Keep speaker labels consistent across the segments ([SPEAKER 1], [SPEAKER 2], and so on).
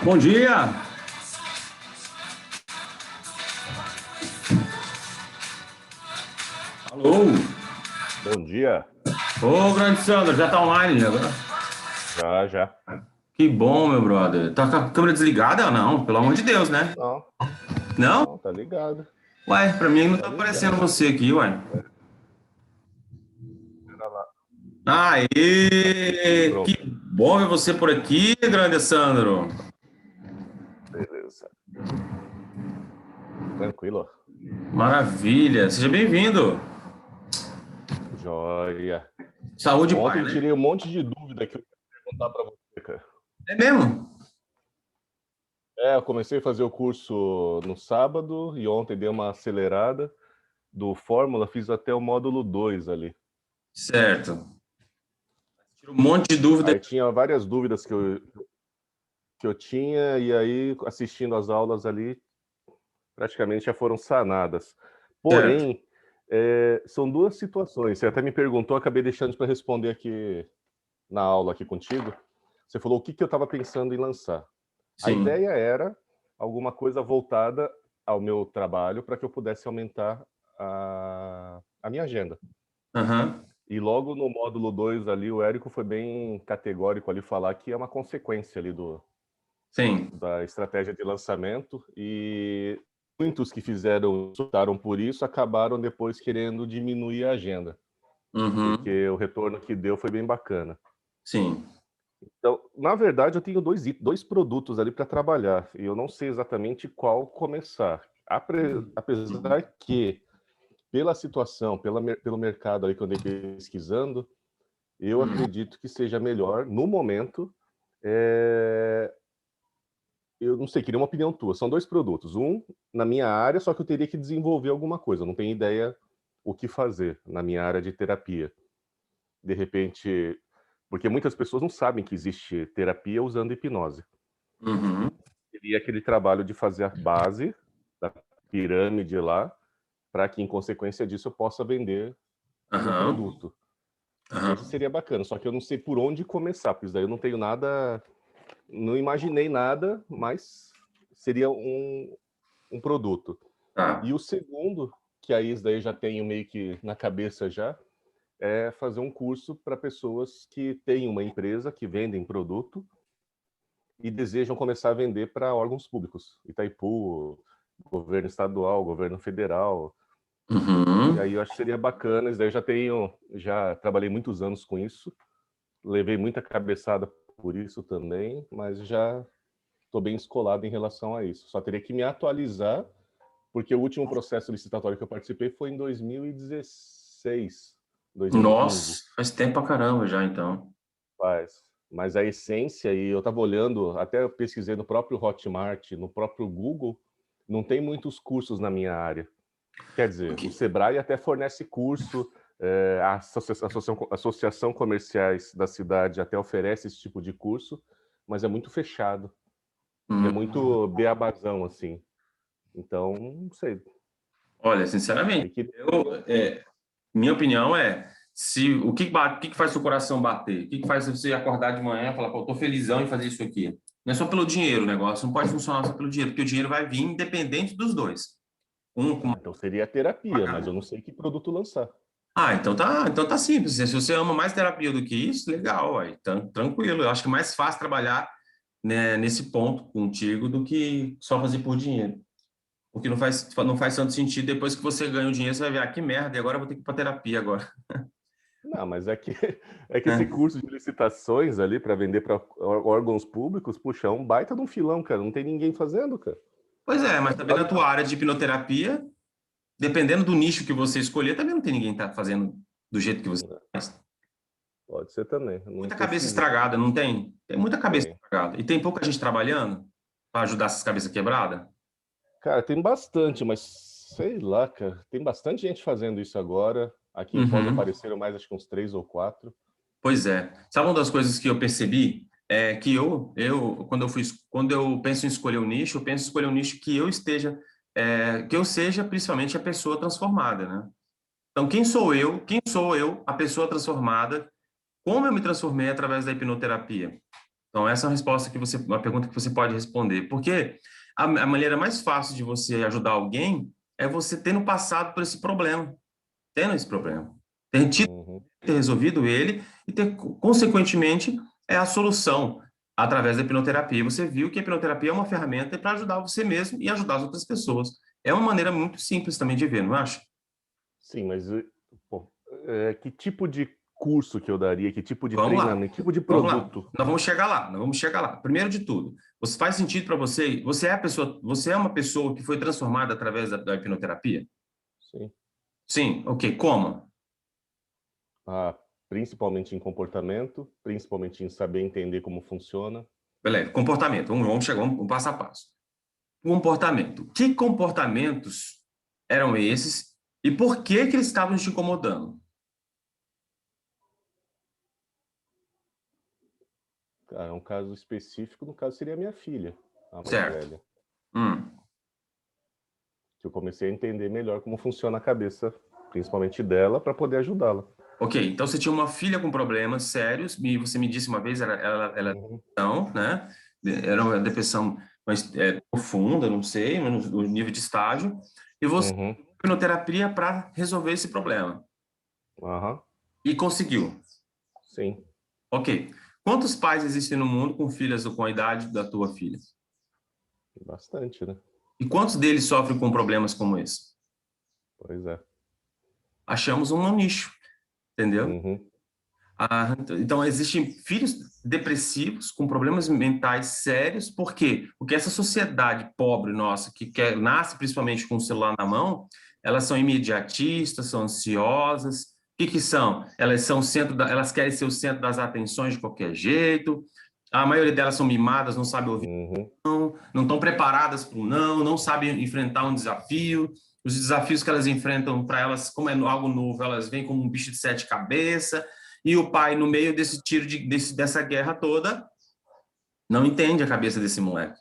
[SPEAKER 1] Bom dia! Alô?
[SPEAKER 2] Bom dia.
[SPEAKER 1] Ô, grande Sandro, já tá online agora?
[SPEAKER 2] Já, já.
[SPEAKER 1] Que bom, meu brother. Tá com a câmera desligada ou não? Pelo amor de Deus, né?
[SPEAKER 2] Não,
[SPEAKER 1] Não?
[SPEAKER 2] não, tá ligado.
[SPEAKER 1] Ué, pra mim não
[SPEAKER 2] Tá
[SPEAKER 1] tá aparecendo
[SPEAKER 2] ligado.
[SPEAKER 1] você aqui, ué.
[SPEAKER 2] Pera lá.
[SPEAKER 1] Aê! Que
[SPEAKER 2] Pronto,
[SPEAKER 1] bom ver você por aqui, grande Sandro.
[SPEAKER 2] beleza. Tranquilo.
[SPEAKER 1] Maravilha, seja bem-vindo.
[SPEAKER 2] Joia.
[SPEAKER 1] Saúde e
[SPEAKER 2] Ontem
[SPEAKER 1] paz,
[SPEAKER 2] eu
[SPEAKER 1] né?
[SPEAKER 2] tirei um monte de dúvida que eu queria perguntar pra você, cara.
[SPEAKER 1] É mesmo?
[SPEAKER 2] Eu comecei a fazer o curso no sábado e ontem dei uma acelerada do Fórmula, fiz até o módulo 2 ali.
[SPEAKER 1] Certo. Tira um monte de dúvida.
[SPEAKER 2] Aí tinha várias dúvidas que eu tinha e aí assistindo as aulas ali praticamente já foram sanadas.
[SPEAKER 1] Certo.
[SPEAKER 2] Porém, são duas situações. Você até me perguntou, acabei deixando para responder aqui na aula aqui contigo. Você falou o que eu estava pensando em lançar. A
[SPEAKER 1] Sim.
[SPEAKER 2] ideia era alguma coisa voltada ao meu trabalho para que eu pudesse aumentar a minha agenda.
[SPEAKER 1] Aham.
[SPEAKER 2] E logo no módulo 2 ali, o Érico foi bem categórico ali falar que é uma consequência ali
[SPEAKER 1] Sim.
[SPEAKER 2] da estratégia de lançamento e muitos que optaram por isso acabaram depois querendo diminuir a agenda,
[SPEAKER 1] Uhum.
[SPEAKER 2] porque o retorno que deu foi bem bacana.
[SPEAKER 1] Sim.
[SPEAKER 2] Então, na verdade, eu tenho dois produtos ali para trabalhar e eu não sei exatamente qual começar. Apesar que, pela situação, pelo mercado aí que eu andei pesquisando, eu acredito que seja melhor, no momento, eu não sei, queria uma opinião tua. São dois produtos. Um na minha área, só que eu teria que desenvolver alguma coisa. Eu não tenho ideia o que fazer na minha área de terapia. De repente, porque muitas pessoas não sabem que existe terapia usando hipnose.
[SPEAKER 1] Uhum.
[SPEAKER 2] Seria aquele trabalho de fazer a base da pirâmide lá, para que, em consequência disso, eu possa vender o meu
[SPEAKER 1] Aham.
[SPEAKER 2] produto. Esse
[SPEAKER 1] Aham.
[SPEAKER 2] seria bacana, só que eu não sei por onde começar, porque isso daí eu não tenho nada, não imaginei nada, mas seria um produto.
[SPEAKER 1] Tá.
[SPEAKER 2] E o segundo, que aí isso daí eu já tenho meio que na cabeça já, é fazer um curso para pessoas que têm uma empresa, que vendem produto e desejam começar a vender para órgãos públicos. Itaipu, governo estadual, governo federal. E
[SPEAKER 1] Uhum.
[SPEAKER 2] aí eu acho que seria bacana, isso daí já trabalhei muitos anos com isso, levei muita cabeçada por isso também, mas já estou bem escolado em relação a isso. Só teria que me atualizar, porque o último processo licitatório que eu participei foi em 2016, 2015.
[SPEAKER 1] Nossa, faz tempo pra caramba já, então.
[SPEAKER 2] Faz. Mas a essência, e eu estava olhando, até eu pesquisei no próprio Hotmart, no próprio Google, não tem muitos cursos na minha área. Quer dizer, o
[SPEAKER 1] Aqui.
[SPEAKER 2] Sebrae até fornece curso, a Associação Comerciais da cidade até oferece esse tipo de curso, mas é muito fechado. E é
[SPEAKER 1] Hum.
[SPEAKER 2] muito beabazão, assim. Então, não sei.
[SPEAKER 1] Olha, sinceramente,
[SPEAKER 2] Tem que...
[SPEAKER 1] minha opinião é se o que faz seu coração bater? O que faz você acordar de manhã e falar, pô, eu tô felizão em fazer isso aqui? Não é só pelo dinheiro o negócio, não pode funcionar só pelo dinheiro, porque o dinheiro vai vir independente dos dois. Um com
[SPEAKER 2] Então seria a terapia, mas eu não sei que produto lançar.
[SPEAKER 1] então tá simples. Se você ama mais terapia do que isso, legal, ué. Então, tranquilo. Eu acho que é mais fácil trabalhar, né, nesse ponto contigo do que só fazer por dinheiro. Porque não faz tanto sentido. Depois que você ganha o dinheiro, você vai ver, ah, que merda, e agora eu vou ter que ir para terapia agora.
[SPEAKER 2] Não, mas é que, é que esse
[SPEAKER 1] É.
[SPEAKER 2] curso de licitações ali para vender para órgãos públicos, puxa, é um baita de um filão, cara. Não tem ninguém fazendo, cara.
[SPEAKER 1] Pois é, mas também na
[SPEAKER 2] Sabe?
[SPEAKER 1] tua área de hipnoterapia, dependendo do nicho que você escolher, também não tem ninguém que tá fazendo do jeito que você faz.
[SPEAKER 2] Pode ser também. Eu não
[SPEAKER 1] Muita cabeça
[SPEAKER 2] pesquisei.
[SPEAKER 1] estragada, não tem? Tem muita cabeça
[SPEAKER 2] Tem.
[SPEAKER 1] estragada. E tem pouca gente trabalhando para ajudar essas cabeças quebradas?
[SPEAKER 2] Cara, tem bastante, mas sei lá, cara. Tem bastante gente fazendo isso agora. Aqui em Foz
[SPEAKER 1] Uhum.
[SPEAKER 2] apareceram mais, acho que uns 3 ou 4.
[SPEAKER 1] Pois é. Sabe uma das coisas que eu percebi? É que quando eu penso em escolher um nicho, eu penso em escolher um nicho que eu esteja, que eu seja principalmente a pessoa transformada, né? Então, quem sou eu? Quem sou eu, a pessoa transformada? Como eu me transformei através da hipnoterapia? Então, essa é uma pergunta que você pode responder. Porque a maneira mais fácil de você ajudar alguém é você tendo passado por esse problema, tendo esse problema.
[SPEAKER 2] Uhum.
[SPEAKER 1] Ter resolvido ele e ter, consequentemente, é a solução através da hipnoterapia. Você viu que a hipnoterapia é uma ferramenta para ajudar você mesmo e ajudar as outras pessoas. É uma maneira muito simples também de ver, não acha?
[SPEAKER 2] Sim, mas pô, que tipo de curso que eu daria? Que tipo de
[SPEAKER 1] Vamos lá,
[SPEAKER 2] treinamento? Que tipo de
[SPEAKER 1] vamos lá.
[SPEAKER 2] produto?
[SPEAKER 1] Nós vamos chegar lá, nós vamos chegar lá. Primeiro de tudo, você faz sentido para você? Você é uma pessoa que foi transformada através da hipnoterapia?
[SPEAKER 2] Sim.
[SPEAKER 1] Sim, ok. Como?
[SPEAKER 2] Ah, principalmente em comportamento, principalmente em saber entender como funciona.
[SPEAKER 1] Beleza, comportamento. Vamos chegar, vamos passo a passo. Comportamento. Que comportamentos eram esses e por que que eles estavam te incomodando?
[SPEAKER 2] Cara, é um caso específico, no caso seria a minha filha, a mais
[SPEAKER 1] Certo.
[SPEAKER 2] velha.
[SPEAKER 1] Hum.
[SPEAKER 2] Que eu comecei a entender melhor como funciona a cabeça, principalmente dela, para poder ajudá-la.
[SPEAKER 1] Ok, então você tinha uma filha com problemas sérios, e você me disse uma vez, ela
[SPEAKER 2] Uhum.
[SPEAKER 1] não, né? Era uma depressão profunda, não sei, no nível de estágio, e você
[SPEAKER 2] Uhum.
[SPEAKER 1] hipnoterapia para resolver esse problema.
[SPEAKER 2] Aham.
[SPEAKER 1] E conseguiu.
[SPEAKER 2] Sim.
[SPEAKER 1] Ok. Quantos pais existem no mundo com filhas com a idade da tua filha?
[SPEAKER 2] Bastante, né?
[SPEAKER 1] E quantos deles sofrem com problemas como esse?
[SPEAKER 2] Pois é.
[SPEAKER 1] Achamos um nicho, entendeu?
[SPEAKER 2] Uhum.
[SPEAKER 1] Então, existem filhos depressivos com problemas mentais sérios, por quê? Porque essa sociedade pobre nossa, nasce principalmente com o celular na mão, elas são imediatistas, são ansiosas. O que que são? Elas são elas querem ser o centro das atenções de qualquer jeito. A maioria delas são mimadas, não sabem ouvir,
[SPEAKER 2] Uhum.
[SPEAKER 1] não estão preparadas para o não, não sabem enfrentar um desafio. Os desafios que elas enfrentam, para elas, como é algo novo, elas vêm como um bicho de sete cabeças. E o pai, no meio desse dessa guerra toda, não entende a cabeça desse moleque.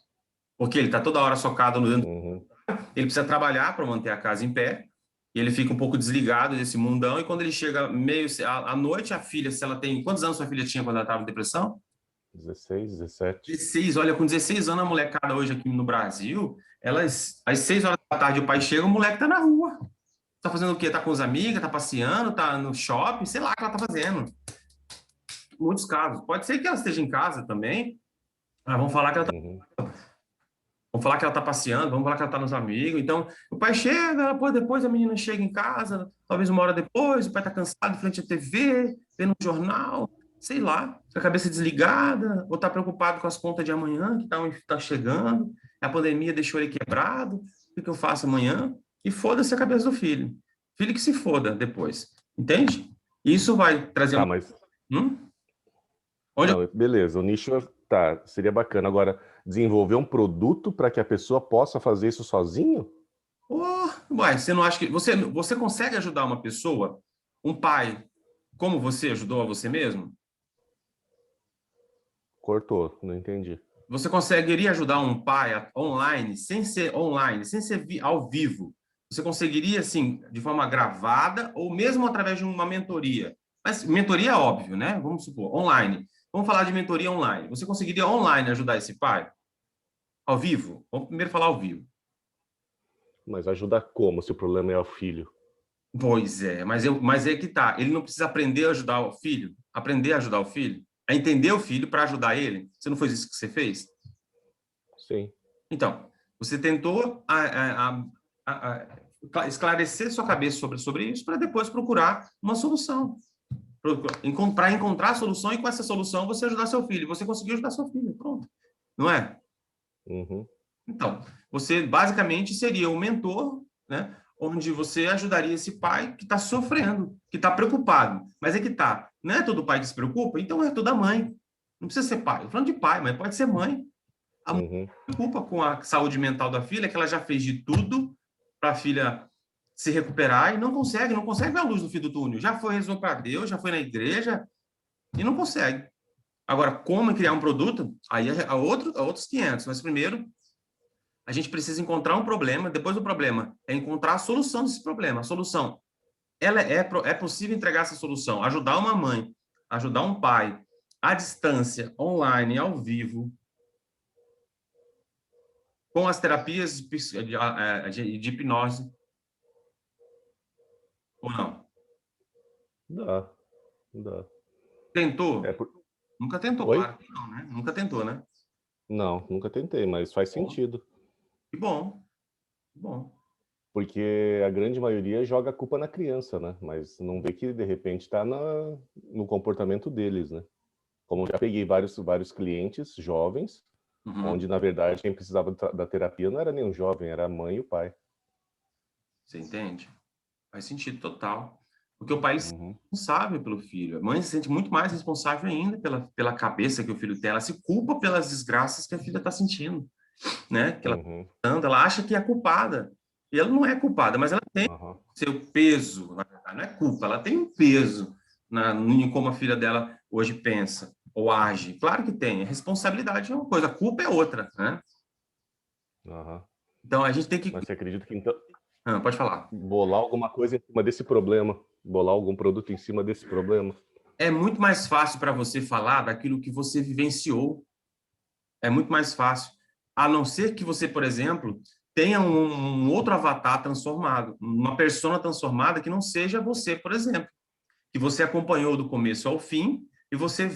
[SPEAKER 1] Porque ele está toda hora socado no dentro.
[SPEAKER 2] Uhum.
[SPEAKER 1] Ele precisa trabalhar para manter a casa em pé. E ele fica um pouco desligado desse mundão. E quando ele chega meio à noite, a filha, se ela tem. Quantos anos sua filha tinha quando ela estava em depressão?
[SPEAKER 2] 16, 17.
[SPEAKER 1] 16. Olha, com 16 anos, a molecada hoje aqui no Brasil, às 6 horas da tarde, o pai chega, o moleque tá na rua. Tá fazendo o quê? Tá com os amigos, tá passeando, tá no shopping, sei lá o que ela tá fazendo. Muitos casos. Pode ser que ela esteja em casa também. Vamos falar que ela tá,
[SPEAKER 2] Uhum.
[SPEAKER 1] vamos falar que ela tá passeando, vamos falar que ela tá nos amigos. Então, o pai chega, depois a menina chega em casa, talvez uma hora depois, o pai tá cansado em frente à TV, vendo um jornal, sei lá, com a cabeça desligada, ou tá preocupado com as contas de amanhã, que tá chegando, a pandemia deixou ele quebrado, o que eu faço amanhã? E foda-se a cabeça do filho. Filho que se foda depois, entende? Isso vai trazer
[SPEAKER 2] Tá,
[SPEAKER 1] uma...
[SPEAKER 2] mas
[SPEAKER 1] Hum? Onde
[SPEAKER 2] não, beleza, o nicho tá, seria bacana. Agora, desenvolver um produto para que a pessoa possa fazer isso sozinho?
[SPEAKER 1] Oh, uai, você não acha que você consegue ajudar uma pessoa, um pai, como você ajudou a você mesmo?
[SPEAKER 2] Cortou, não entendi.
[SPEAKER 1] Você conseguiria ajudar um pai online, sem ser ao vivo? Você conseguiria, assim, de forma gravada ou mesmo através de uma mentoria? Mas mentoria é óbvio, né? Vamos supor, online. Vamos falar de mentoria online. Você conseguiria online ajudar esse pai? Ao vivo? Vamos primeiro falar ao vivo.
[SPEAKER 2] Mas ajudar como, se o problema é o filho?
[SPEAKER 1] Pois é, mas é que tá. Ele não precisa aprender a ajudar o filho, aprender a ajudar o filho, a entender o filho para ajudar ele. Você não foi isso que você fez?
[SPEAKER 2] Sim.
[SPEAKER 1] Então, você tentou esclarecer sua cabeça sobre isso para depois procurar uma solução. Para encontrar a solução e com essa solução você ajudar seu filho. Você conseguiu ajudar seu filho, pronto. Não é?
[SPEAKER 2] Uhum.
[SPEAKER 1] Então, você basicamente seria o mentor, né? Onde você ajudaria esse pai que está sofrendo, que está preocupado. Mas é que tá, não é todo pai que se preocupa, então é toda mãe. Não precisa ser pai. Estou falando de pai, mas pode ser mãe. A mãe
[SPEAKER 2] Uhum.
[SPEAKER 1] se preocupa com a saúde mental da filha, que ela já fez de tudo para a filha se recuperar e não consegue ver a luz no fim do túnel. Já foi rezou para Deus, já foi na igreja e não consegue. Agora, como criar um produto? Aí é outros 500. Mas primeiro a gente precisa encontrar um problema, depois do problema é encontrar a solução desse problema. A solução, é possível entregar essa solução, ajudar uma mãe, ajudar um pai à distância, online, ao vivo, com as terapias de hipnose, ou não?
[SPEAKER 2] Dá, dá.
[SPEAKER 1] Tentou?
[SPEAKER 2] É por...
[SPEAKER 1] Nunca tentou,
[SPEAKER 2] Oi?
[SPEAKER 1] claro que não, né? Nunca tentou, né?
[SPEAKER 2] Não, nunca tentei, mas faz
[SPEAKER 1] Bom,
[SPEAKER 2] sentido.
[SPEAKER 1] que bom, que bom.
[SPEAKER 2] Porque a grande maioria joga a culpa na criança, né? Mas não vê que, de repente, está no comportamento deles, né? Como já peguei vários clientes jovens,
[SPEAKER 1] Uhum.
[SPEAKER 2] onde, na verdade, quem precisava da terapia não era nem o jovem, era a mãe e o pai.
[SPEAKER 1] Você entende? Faz sentido total. Porque o pai se sente
[SPEAKER 2] Uhum,
[SPEAKER 1] responsável pelo filho. A mãe se sente muito mais responsável ainda pela cabeça que o filho tem. Ela se culpa pelas desgraças que a filha está sentindo, né? Que ela,
[SPEAKER 2] uhum,
[SPEAKER 1] ela acha que é culpada. E ela não é culpada, mas ela tem
[SPEAKER 2] uhum,
[SPEAKER 1] seu peso, na verdade. Não é culpa, ela tem um peso em como a filha dela hoje pensa ou age. Claro que tem. A responsabilidade é uma coisa, a culpa é outra, né?
[SPEAKER 2] uhum.
[SPEAKER 1] Então a gente tem que.
[SPEAKER 2] Mas você acredita que, então,
[SPEAKER 1] Pode falar.
[SPEAKER 2] bolar alguma coisa em cima desse problema, bolar algum produto em cima desse problema?
[SPEAKER 1] É muito mais fácil para você falar daquilo que você vivenciou. É muito mais fácil. A não ser que você, por exemplo, tenha um outro avatar transformado, uma persona transformada que não seja você, por exemplo, que você acompanhou do começo ao fim e você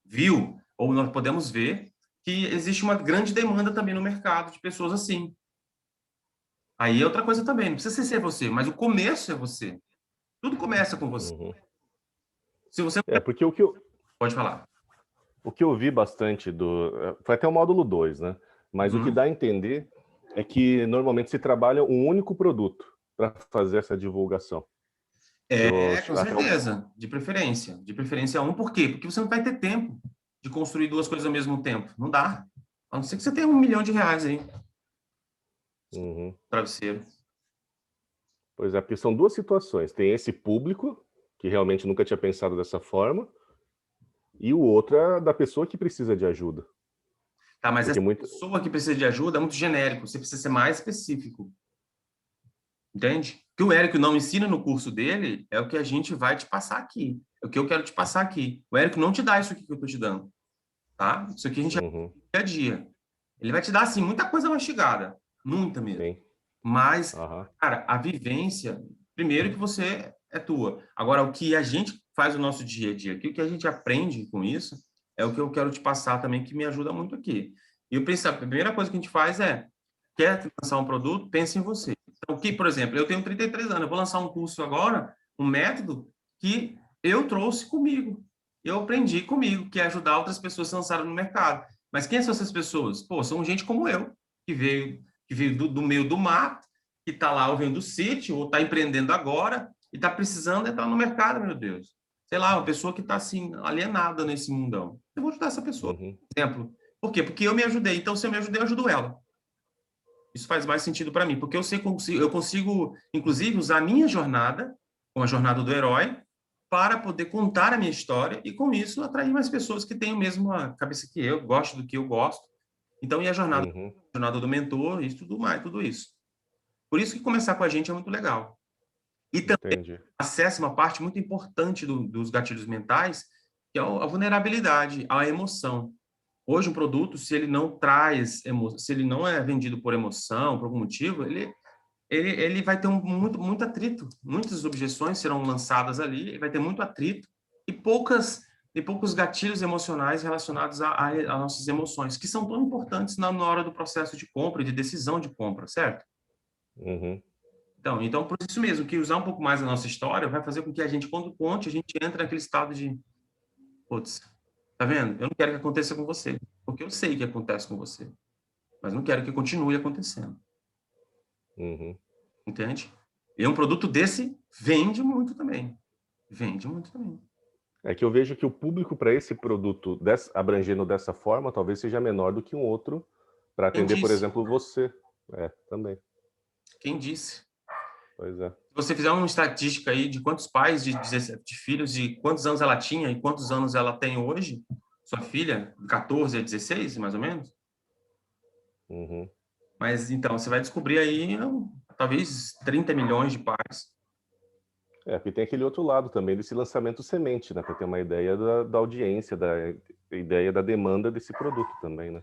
[SPEAKER 1] viu, ou nós podemos ver, que existe uma grande demanda também no mercado de pessoas assim. Aí é outra coisa também, não precisa ser você, mas o começo é você. Tudo começa com você.
[SPEAKER 2] Uhum.
[SPEAKER 1] Se você
[SPEAKER 2] Porque
[SPEAKER 1] pode falar.
[SPEAKER 2] o que eu vi bastante foi até o módulo 2, né? Mas o que
[SPEAKER 1] Uhum.
[SPEAKER 2] dá a entender é que normalmente se trabalha um único produto para fazer essa divulgação.
[SPEAKER 1] É, com
[SPEAKER 2] Até
[SPEAKER 1] certeza, de preferência. De preferência um, por quê? Porque você não vai ter tempo de construir duas coisas ao mesmo tempo. Não dá. A não ser que você tenha R$ 1 milhão aí,
[SPEAKER 2] Uhum.
[SPEAKER 1] travesseiro.
[SPEAKER 2] Pois é, porque são duas situações. Tem esse público, que realmente nunca tinha pensado dessa forma, e o outro é da pessoa que precisa de ajuda.
[SPEAKER 1] Tá, mas
[SPEAKER 2] Porque
[SPEAKER 1] essa
[SPEAKER 2] muito.
[SPEAKER 1] pessoa que precisa de ajuda é muito genérico. Você precisa ser mais específico. Entende? O que o Érico não ensina no curso dele é o que a gente vai te passar aqui. É o que eu quero te passar aqui. O Érico não te dá isso aqui que eu estou te dando. Tá? Isso aqui a gente é
[SPEAKER 2] Uhum.
[SPEAKER 1] dia a dia. Ele vai te dar, assim, muita coisa mastigada. Muita mesmo.
[SPEAKER 2] Sim.
[SPEAKER 1] Mas,
[SPEAKER 2] Aham.
[SPEAKER 1] cara, a vivência, primeiro que você é tua. Agora, o que a gente faz no nosso dia a dia aqui, o que a gente aprende com isso, é o que eu quero te passar também, que me ajuda muito aqui. E eu penso, a primeira coisa que a gente faz é, quer lançar um produto, pense em você. Então, o que, por exemplo, eu tenho 33 anos, eu vou lançar um curso agora, um método que eu trouxe comigo. Eu aprendi comigo, que é ajudar outras pessoas a se lançarem no mercado. Mas quem são essas pessoas? Pô, são gente como eu, que veio do meio do mato, que está lá ou vem do sítio, ou está empreendendo agora, e está precisando entrar no mercado, meu Deus. Sei lá, uma pessoa que está assim, alienada nesse mundão. Eu vou ajudar essa pessoa.
[SPEAKER 2] Uhum.
[SPEAKER 1] Exemplo. Por quê? Porque eu me ajudei. Então, se eu me ajudei, eu ajudo ela. Isso faz mais sentido para mim, porque eu consigo, inclusive, usar a minha jornada, com a jornada do herói, para poder contar a minha história e, com isso, atrair mais pessoas que têm a mesma cabeça que eu, gostam do que eu gosto. Então, e
[SPEAKER 2] Uhum.
[SPEAKER 1] a jornada do mentor e tudo mais, tudo isso. Por isso que começar com a gente é muito legal. E também
[SPEAKER 2] Entendi.
[SPEAKER 1] acessa uma parte muito importante dos gatilhos mentais, que é a vulnerabilidade, a emoção. Hoje, um produto, se ele não traz, se ele não é vendido por emoção, por algum motivo, ele vai ter muito atrito. Muitas objeções serão lançadas ali, ele vai ter muito atrito e poucos gatilhos emocionais relacionados a nossas emoções, que são tão importantes na hora do processo de compra e de decisão de compra, certo?
[SPEAKER 2] Uhum.
[SPEAKER 1] Então, por isso mesmo, que usar um pouco mais a nossa história vai fazer com que a gente, quando conte, a gente entre naquele estado de, putz, tá vendo? Eu não quero que aconteça com você, porque eu sei que acontece com você, mas não quero que continue acontecendo,
[SPEAKER 2] Uhum.
[SPEAKER 1] entende? E um produto desse vende muito também. Vende muito também.
[SPEAKER 2] É que eu vejo que o público para esse produto abrangendo dessa forma talvez seja menor do que um outro para
[SPEAKER 1] Quem
[SPEAKER 2] atender, por
[SPEAKER 1] disse?
[SPEAKER 2] exemplo, você. É, também.
[SPEAKER 1] Quem disse?
[SPEAKER 2] Pois é.
[SPEAKER 1] Se você fizer uma estatística aí de quantos pais de 17 de filhos e quantos anos ela tinha e quantos anos ela tem hoje, sua filha, de 14 a 16, mais ou menos,
[SPEAKER 2] Uhum.
[SPEAKER 1] mas então você vai descobrir aí talvez 30 milhões de pais.
[SPEAKER 2] Porque tem aquele outro lado também desse lançamento semente, né? Para ter uma ideia da audiência, da ideia da demanda desse produto também, né?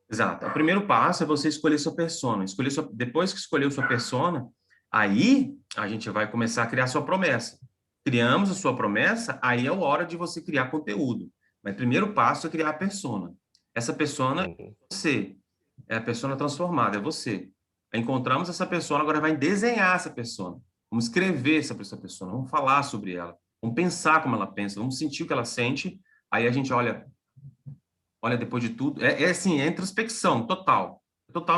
[SPEAKER 1] Exato. O primeiro passo é você escolher sua persona. Depois que escolheu sua persona, aí a gente vai começar a criar sua promessa. Criamos a sua promessa, aí é a hora de você criar conteúdo. Mas o primeiro passo é criar a persona. Essa persona é
[SPEAKER 2] Uhum,
[SPEAKER 1] você. É a persona transformada, é você. Encontramos essa persona, agora vai desenhar essa persona. Vamos escrever essa persona, vamos falar sobre ela, vamos pensar como ela pensa, vamos sentir o que ela sente. Aí a gente olha depois de tudo, assim, é introspecção total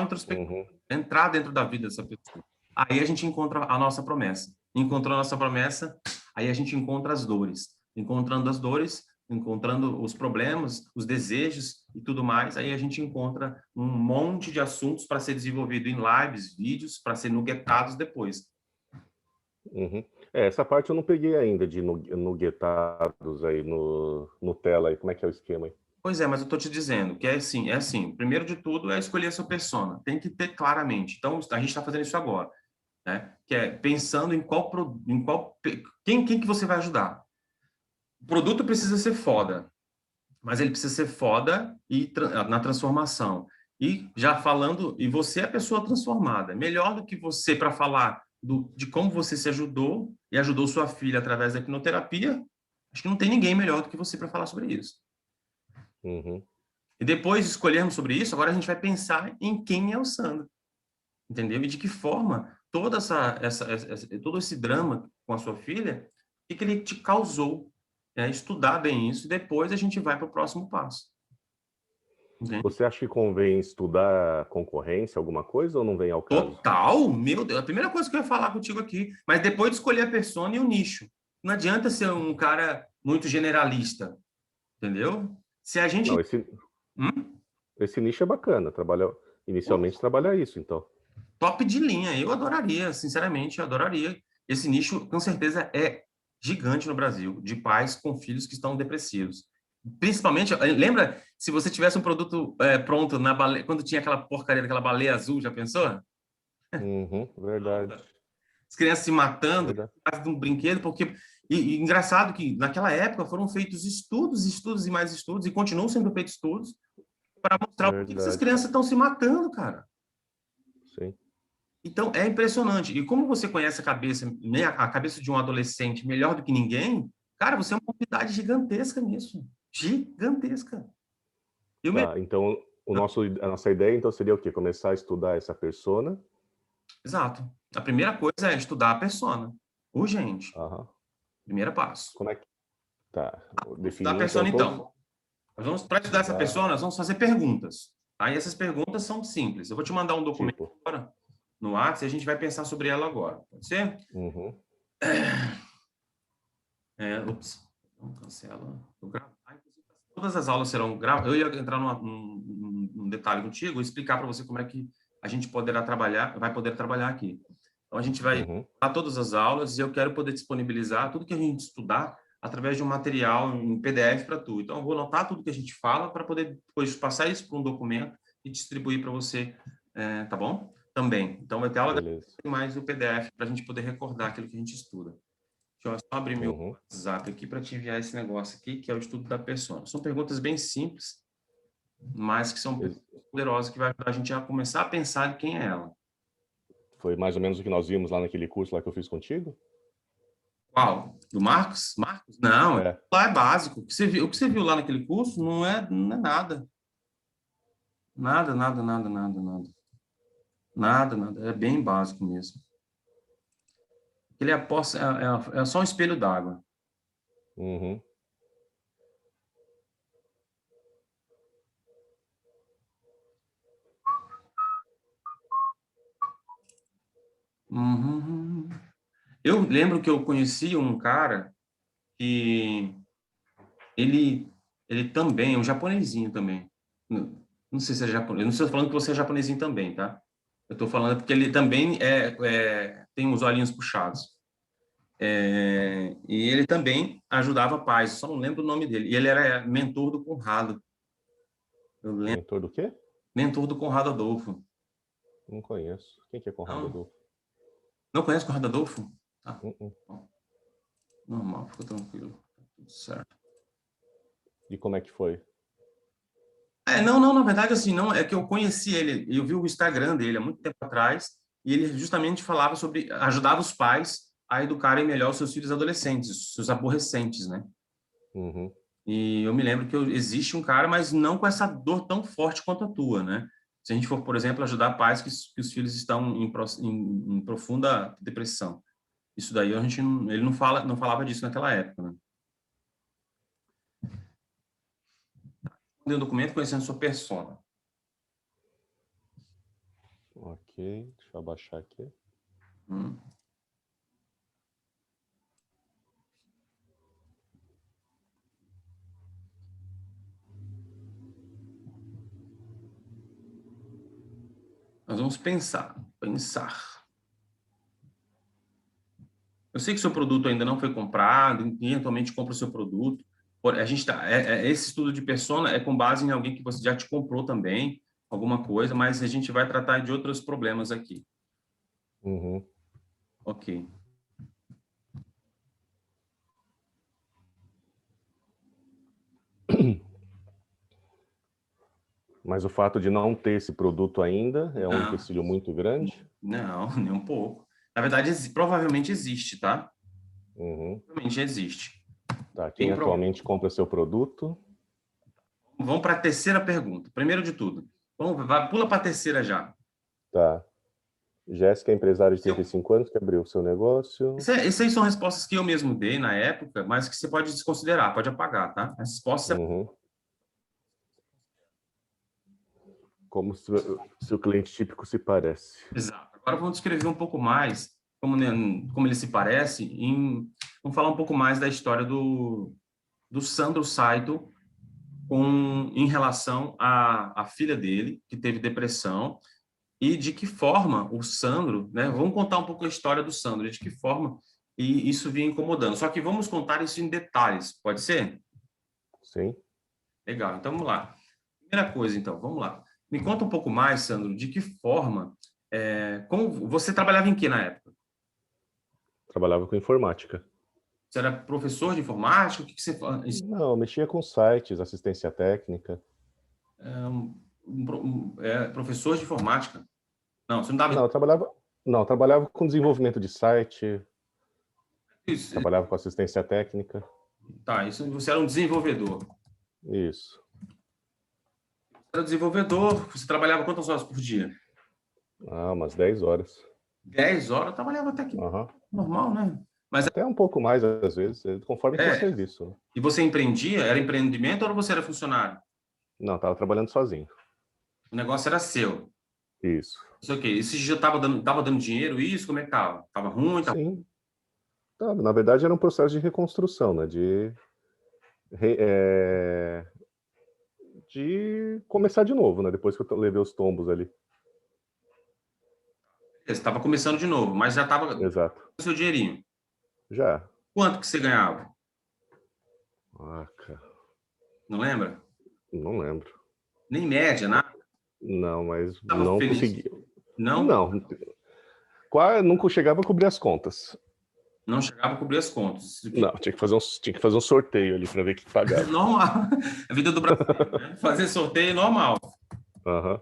[SPEAKER 1] introspecção,
[SPEAKER 2] uhum,
[SPEAKER 1] entrar dentro da vida dessa pessoa. Aí a gente encontra a nossa promessa. Encontrou a nossa promessa, aí a gente encontra as dores. Encontrando as dores, encontrando os problemas, os desejos e tudo mais, aí a gente encontra um monte de assuntos para ser desenvolvido em lives, vídeos, para ser nuggetados depois.
[SPEAKER 2] uhum. Essa parte eu não peguei ainda de nuggetados aí no Nutella aí. Como é que é o esquema aí?
[SPEAKER 1] Pois é, mas eu estou te dizendo que é assim, primeiro de tudo é escolher a sua persona, tem que ter claramente. Então, a gente está fazendo isso agora, né? Que é pensando quem que você vai ajudar. O produto precisa ser foda, mas ele precisa ser foda na transformação. E já falando, e você é a pessoa transformada. Melhor do que você para falar de como você se ajudou e ajudou sua filha através da hipnoterapia, acho que não tem ninguém melhor do que você para falar sobre isso.
[SPEAKER 2] Uhum.
[SPEAKER 1] E depois de escolhermos sobre isso, agora a gente vai pensar em quem é o Sandro, entendeu? E de que forma todo esse drama com a sua filha, o que ele te causou, né? Estudar bem isso e depois a gente vai para o próximo passo, entende?
[SPEAKER 2] Você acha que convém estudar concorrência, alguma coisa, ou não vem ao caso?
[SPEAKER 1] Total, meu Deus, a primeira coisa que eu ia falar contigo aqui, mas depois de escolher a persona e o nicho. Não adianta ser um cara muito generalista, entendeu? Se a gente...
[SPEAKER 2] Não, esse,
[SPEAKER 1] Hum?
[SPEAKER 2] esse nicho é bacana. Inicialmente trabalhar isso, então.
[SPEAKER 1] Top de linha. Eu adoraria, sinceramente, eu adoraria. Esse nicho, com certeza, é gigante no Brasil, de pais com filhos que estão depressivos. Principalmente, lembra se você tivesse um produto pronto na baleia, quando tinha aquela porcaria daquela baleia azul, já pensou?
[SPEAKER 2] Uhum, verdade,
[SPEAKER 1] As crianças se matando por
[SPEAKER 2] verdade,
[SPEAKER 1] causa de um brinquedo, porque... E engraçado que naquela época foram feitos estudos, estudos e mais estudos, e continuam sendo feitos estudos para mostrar o porquê que essas
[SPEAKER 2] verdade,
[SPEAKER 1] crianças estão se matando, cara.
[SPEAKER 2] sim.
[SPEAKER 1] Então, é impressionante. E como você conhece a cabeça, né, a cabeça de um adolescente melhor do que ninguém, cara, você é uma novidade gigantesca nisso. Gigantesca. Eu me...
[SPEAKER 2] Tá, então a nossa ideia então seria o quê? Começar a estudar essa persona.
[SPEAKER 1] Exato. A primeira coisa é estudar a persona. Urgente.
[SPEAKER 2] Aham.
[SPEAKER 1] Primeiro passo.
[SPEAKER 2] Como é que tá?
[SPEAKER 1] Vamos estudar a
[SPEAKER 2] Definir então
[SPEAKER 1] persona,
[SPEAKER 2] todos.
[SPEAKER 1] então. Para estudar essa
[SPEAKER 2] Tá,
[SPEAKER 1] persona, nós vamos fazer perguntas. Aí essas perguntas são simples. Eu vou te mandar um documento
[SPEAKER 2] tipo.
[SPEAKER 1] agora no WhatsApp e a gente vai pensar sobre ela agora. Pode ser?
[SPEAKER 2] Uhum.
[SPEAKER 1] Ups, não cancela. Todas as aulas serão gravadas. Eu ia entrar num detalhe contigo e explicar para você como é que a gente vai poder trabalhar aqui. Então, a gente vai
[SPEAKER 2] Uhum.
[SPEAKER 1] dar todas as aulas e eu quero poder disponibilizar tudo que a gente estudar através de um material em PDF para tu. Então, eu vou anotar tudo que a gente fala para poder depois passar isso para um documento e distribuir para você, tá bom? Também. Então, vai ter aula
[SPEAKER 2] Beleza.
[SPEAKER 1] mais o PDF para a gente poder recordar aquilo que a gente estuda. Deixa eu só abrir meu
[SPEAKER 2] Uhum.
[SPEAKER 1] WhatsApp aqui para te enviar esse negócio aqui, que é o estudo da persona. São perguntas bem simples, mas que são
[SPEAKER 2] Ex-
[SPEAKER 1] poderosas, que vai ajudar a gente a começar a pensar em quem é ela.
[SPEAKER 2] Foi mais ou menos o que nós vimos lá naquele curso lá que eu fiz contigo?
[SPEAKER 1] Qual? Do Marcos? Marcos? Não,
[SPEAKER 2] É.
[SPEAKER 1] lá é básico. O que você viu lá naquele curso não é nada. Nada, nada, nada, nada, nada. Nada, nada. É bem básico mesmo. Ele é só um espelho d'água.
[SPEAKER 2] Uhum.
[SPEAKER 1] Uhum. Eu lembro que eu conheci um cara que ele também é um japonesinho também. Não sei se é japonês. Eu não estou falando que você é japonesinho também, tá? Eu estou falando porque ele também tem os olhinhos puxados. E ele também ajudava pais, só não lembro o nome dele. E ele era mentor do Conrado. Eu lembro,
[SPEAKER 2] Mentor do quê?
[SPEAKER 1] mentor do Conrado Adolfo.
[SPEAKER 2] Não conheço. Quem que é Conrado
[SPEAKER 1] Não,
[SPEAKER 2] Adolfo?
[SPEAKER 1] não conhece o Conrado Adolfo? Tá.
[SPEAKER 2] Uh-uh.
[SPEAKER 1] Normal, ficou tranquilo. Tudo certo.
[SPEAKER 2] E como é que foi?
[SPEAKER 1] Não, na verdade, assim, não, é que eu conheci ele, eu vi o Instagram dele há muito tempo atrás, e ele justamente falava sobre, ajudava os pais a educarem melhor os seus filhos adolescentes, os seus aborrecentes, né?
[SPEAKER 2] Uhum.
[SPEAKER 1] E eu me lembro que existe um cara, mas não com essa dor tão forte quanto a tua, né? Se a gente for, por exemplo, ajudar pais que os filhos estão em profunda depressão. Isso daí a gente ele não falava disso naquela época, né? Deu um documento conhecendo sua persona.
[SPEAKER 2] Ok, deixa eu abaixar aqui.
[SPEAKER 1] Hum. Nós vamos pensar. Eu sei que seu produto ainda não foi comprado, ninguém atualmente compra o seu produto. A gente esse estudo de persona é com base em alguém que você já te comprou também, alguma coisa, mas a gente vai tratar de outros problemas aqui.
[SPEAKER 2] Uhum.
[SPEAKER 1] Ok.
[SPEAKER 2] Mas o fato de não ter esse produto ainda é um
[SPEAKER 1] Não,
[SPEAKER 2] empecilho muito grande?
[SPEAKER 1] não, nem um pouco. Na verdade, provavelmente existe, tá?
[SPEAKER 2] Uhum.
[SPEAKER 1] Provavelmente existe.
[SPEAKER 2] Tá, quem
[SPEAKER 1] Tem
[SPEAKER 2] atualmente compra seu produto?
[SPEAKER 1] Vamos para a terceira pergunta. Primeiro de tudo, pula para a terceira já.
[SPEAKER 2] Tá. Jéssica é empresária de
[SPEAKER 1] Seu,
[SPEAKER 2] 35 anos que abriu o seu negócio.
[SPEAKER 1] Essas aí são respostas que eu mesmo dei na época, mas que você pode desconsiderar, pode apagar, tá? As respostas
[SPEAKER 2] Uhum. Como se o cliente típico se parece.
[SPEAKER 1] exato. Agora vamos descrever um pouco mais como, né, como ele se parece. Vamos falar um pouco mais da história do Sandro Saito em relação à filha dele, que teve depressão, e de que forma o Sandro, né? Vamos contar um pouco a história do Sandro, de que forma e isso vinha incomodando. Só que vamos contar isso em detalhes, pode ser?
[SPEAKER 2] Sim.
[SPEAKER 1] Legal, então vamos lá. Primeira coisa, então, vamos lá. Me conta um pouco mais, Sandro, de que forma, como você trabalhava em que na época?
[SPEAKER 2] Trabalhava com informática.
[SPEAKER 1] Você era professor de informática? O que você
[SPEAKER 2] Não, mexia com sites, assistência técnica.
[SPEAKER 1] professor de informática? Não, você não dava
[SPEAKER 2] Não, eu trabalhava com desenvolvimento de site,
[SPEAKER 1] isso.
[SPEAKER 2] trabalhava com assistência técnica.
[SPEAKER 1] Tá, isso você era um desenvolvedor.
[SPEAKER 2] Isso.
[SPEAKER 1] Você era desenvolvedor, você trabalhava quantas horas por dia?
[SPEAKER 2] Ah, umas 10 horas.
[SPEAKER 1] 10 horas, eu trabalhava até que
[SPEAKER 2] Uhum.
[SPEAKER 1] normal, né? Mas
[SPEAKER 2] Até um pouco mais, às vezes, conforme com o
[SPEAKER 1] é,
[SPEAKER 2] serviço, né?
[SPEAKER 1] e você empreendia? Era empreendimento ou você era funcionário?
[SPEAKER 2] Não, estava trabalhando sozinho.
[SPEAKER 1] O negócio era seu.
[SPEAKER 2] Isso.
[SPEAKER 1] Não sei o quê. Esse já tava dando dinheiro, isso? Como é que tava? Tava ruim? Tava...
[SPEAKER 2] Sim. Tá, na verdade, era um processo de reconstrução, né? De começar de novo, né? Depois que eu levei os tombos ali.
[SPEAKER 1] Você estava começando de novo, mas já tava com
[SPEAKER 2] Exato.
[SPEAKER 1] seu dinheirinho.
[SPEAKER 2] Já.
[SPEAKER 1] Quanto que você ganhava?
[SPEAKER 2] Ah, cara,
[SPEAKER 1] Não lembra?
[SPEAKER 2] não lembro.
[SPEAKER 1] Nem média, nada.
[SPEAKER 2] Não, mas
[SPEAKER 1] Tava
[SPEAKER 2] não
[SPEAKER 1] feliz.
[SPEAKER 2] consegui.
[SPEAKER 1] Não?
[SPEAKER 2] Não, nunca chegava a cobrir as contas.
[SPEAKER 1] Não chegava a cobrir as contas.
[SPEAKER 2] Não, tinha que fazer um sorteio ali para ver o que pagava.
[SPEAKER 1] Normal. A vida do brasileiro, né? Fazer sorteio é normal.
[SPEAKER 2] Aham,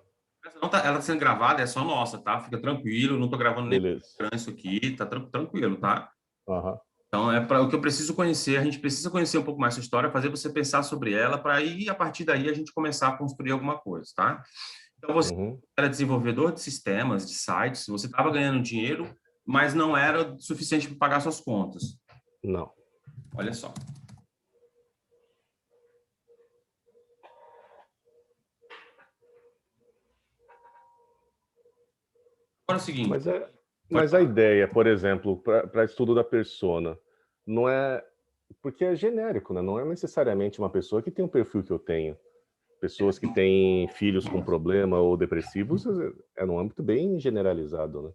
[SPEAKER 1] Ela tá sendo gravada, é só nossa, tá? Fica tranquilo, não tô gravando nem
[SPEAKER 2] beleza.
[SPEAKER 1] isso aqui, tá tranquilo, tá?
[SPEAKER 2] Aham,
[SPEAKER 1] Então, é para o que eu preciso conhecer. A gente precisa conhecer um pouco mais sua história, fazer você pensar sobre ela, para aí, a partir daí, a gente começar a construir alguma coisa, tá? Então, você
[SPEAKER 2] uhum,
[SPEAKER 1] era desenvolvedor de sistemas, de sites, você estava ganhando dinheiro, mas não era suficiente para pagar suas contas.
[SPEAKER 2] não.
[SPEAKER 1] Olha só. Agora é o seguinte,
[SPEAKER 2] Mas,
[SPEAKER 1] pode
[SPEAKER 2] mas a
[SPEAKER 1] falar.
[SPEAKER 2] ideia, por exemplo, para estudo da persona, não é. Porque é genérico, né? Não é necessariamente uma pessoa que tem um perfil que eu tenho. Pessoas que têm filhos com problema ou depressivos é num âmbito bem generalizado, né?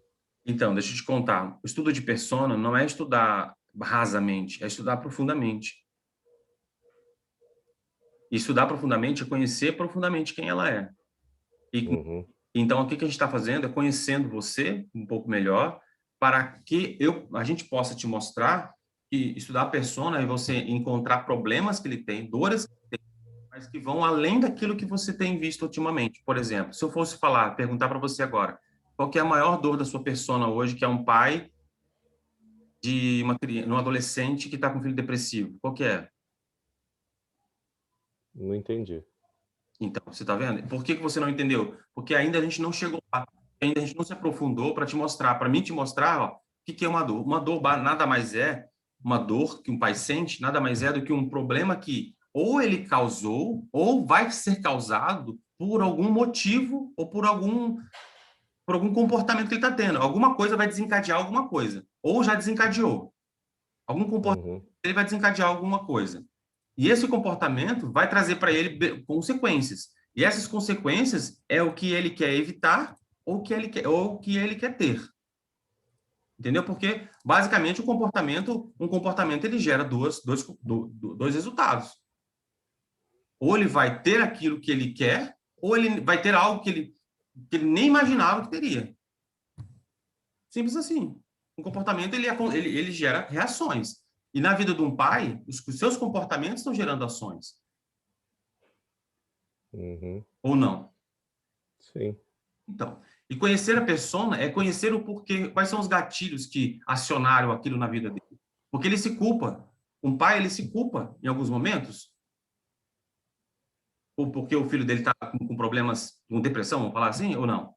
[SPEAKER 1] Então, deixa eu te contar. O estudo de persona não é estudar rasamente, é estudar profundamente. E estudar profundamente é conhecer profundamente quem ela é. E
[SPEAKER 2] Uhum,
[SPEAKER 1] então, o que a gente está fazendo é conhecendo você um pouco melhor para que a gente possa te mostrar que estudar a persona é você encontrar problemas que ele tem, dores, mas que vão além daquilo que você tem visto ultimamente. Por exemplo, se eu fosse perguntar para você agora, qual que é a maior dor da sua persona hoje, que é um pai de uma criança, um adolescente que está com filho depressivo? Qual que é?
[SPEAKER 2] Não entendi.
[SPEAKER 1] Então, você está vendo? Por que que você não entendeu? Porque ainda a gente não chegou lá, ainda a gente não se aprofundou para te mostrar, para mim te mostrar, ó, o que que é uma dor. Uma dor nada mais é uma dor que um pai sente, nada mais é do que um problema que ou ele causou ou vai ser causado por algum motivo ou por algum comportamento que ele está tendo. Alguma coisa vai desencadear alguma coisa, ou já desencadeou. Algum comportamento
[SPEAKER 2] Uhum.
[SPEAKER 1] ele vai desencadear alguma coisa. E esse comportamento vai trazer para ele consequências. E essas consequências é o que ele quer evitar ou o que ele quer ter. Entendeu? Porque, basicamente, um comportamento ele gera dois resultados. Ou ele vai ter aquilo que ele quer, ou ele vai ter algo que ele nem imaginava que teria. Simples assim. Um comportamento ele gera reações. E na vida de um pai, os seus comportamentos estão gerando ações.
[SPEAKER 2] Uhum.
[SPEAKER 1] Ou não?
[SPEAKER 2] Sim.
[SPEAKER 1] Então, e conhecer a persona é conhecer o porquê, quais são os gatilhos que acionaram aquilo na vida dele. Porque ele se culpa. Um pai, ele se culpa em alguns momentos. Ou porque o filho dele está com problemas, com depressão, vamos falar assim, ou não?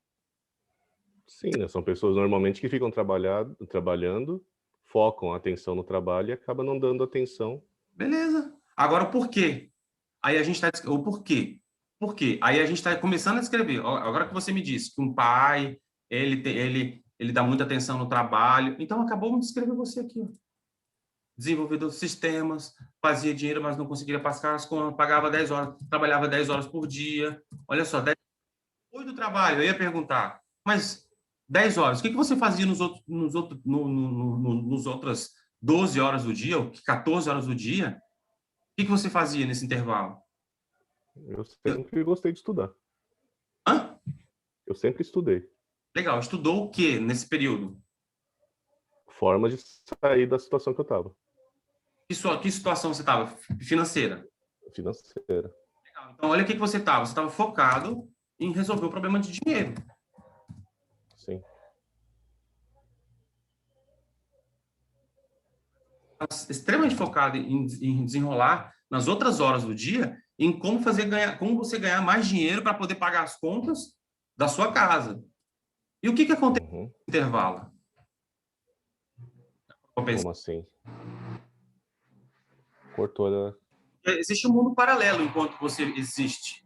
[SPEAKER 2] Sim, né, são pessoas normalmente que ficam trabalhando, focam a atenção no trabalho e acabam não dando atenção.
[SPEAKER 1] Beleza. Agora, o porquê? Aí a gente está... O porquê? Por quê? Aí a gente está começando a descrever. Agora que você me disse que um pai, ele dá muita atenção no trabalho. Então, acabou de descrever você aqui. Ó. Desenvolvedor de sistemas, fazia dinheiro, mas não conseguia passar as contas, pagava 10 horas, trabalhava 10 horas por dia. Olha só, depois do trabalho, eu ia perguntar, mas 10 horas, o que que você fazia nos outras 12 horas do dia, ou 14 horas do dia? O que que você fazia nesse intervalo?
[SPEAKER 2] Eu sempre gostei de estudar.
[SPEAKER 1] Hã?
[SPEAKER 2] Eu sempre estudei.
[SPEAKER 1] Legal, estudou o que nesse período?
[SPEAKER 2] Forma de sair da situação que eu estava,
[SPEAKER 1] Que situação você estava? Financeira.
[SPEAKER 2] financeira.
[SPEAKER 1] Legal. Então, olha o que que você estava. Você estava focado em resolver o problema de dinheiro.
[SPEAKER 2] Sim.
[SPEAKER 1] Extremamente focado em desenrolar nas outras horas do dia, em como você ganhar mais dinheiro para poder pagar as contas da sua casa. E o que que acontece
[SPEAKER 2] Uhum.
[SPEAKER 1] no intervalo?
[SPEAKER 2] Como assim? Cortou a...
[SPEAKER 1] Existe um mundo paralelo enquanto você existe.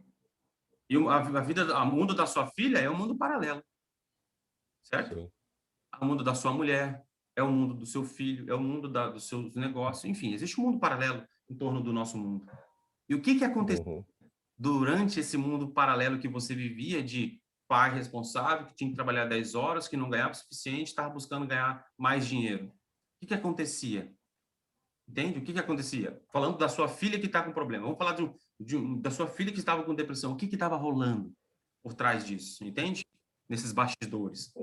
[SPEAKER 1] E a vida, o mundo da sua filha é um mundo paralelo, certo?
[SPEAKER 2] Sim.
[SPEAKER 1] O mundo da sua mulher, é o mundo do seu filho, é o mundo dos seus negócios, enfim, existe um mundo paralelo em torno do nosso mundo. E o que que aconteceu
[SPEAKER 2] Uhum.
[SPEAKER 1] durante esse mundo paralelo que você vivia de pai responsável, que tinha que trabalhar 10 horas, que não ganhava o suficiente, estava buscando ganhar mais dinheiro? O que que acontecia? Entende? O que que acontecia? Falando da sua filha que está com problema. Vamos falar da sua filha que estava com depressão. O que que estava rolando por trás disso? Entende? Nesses bastidores.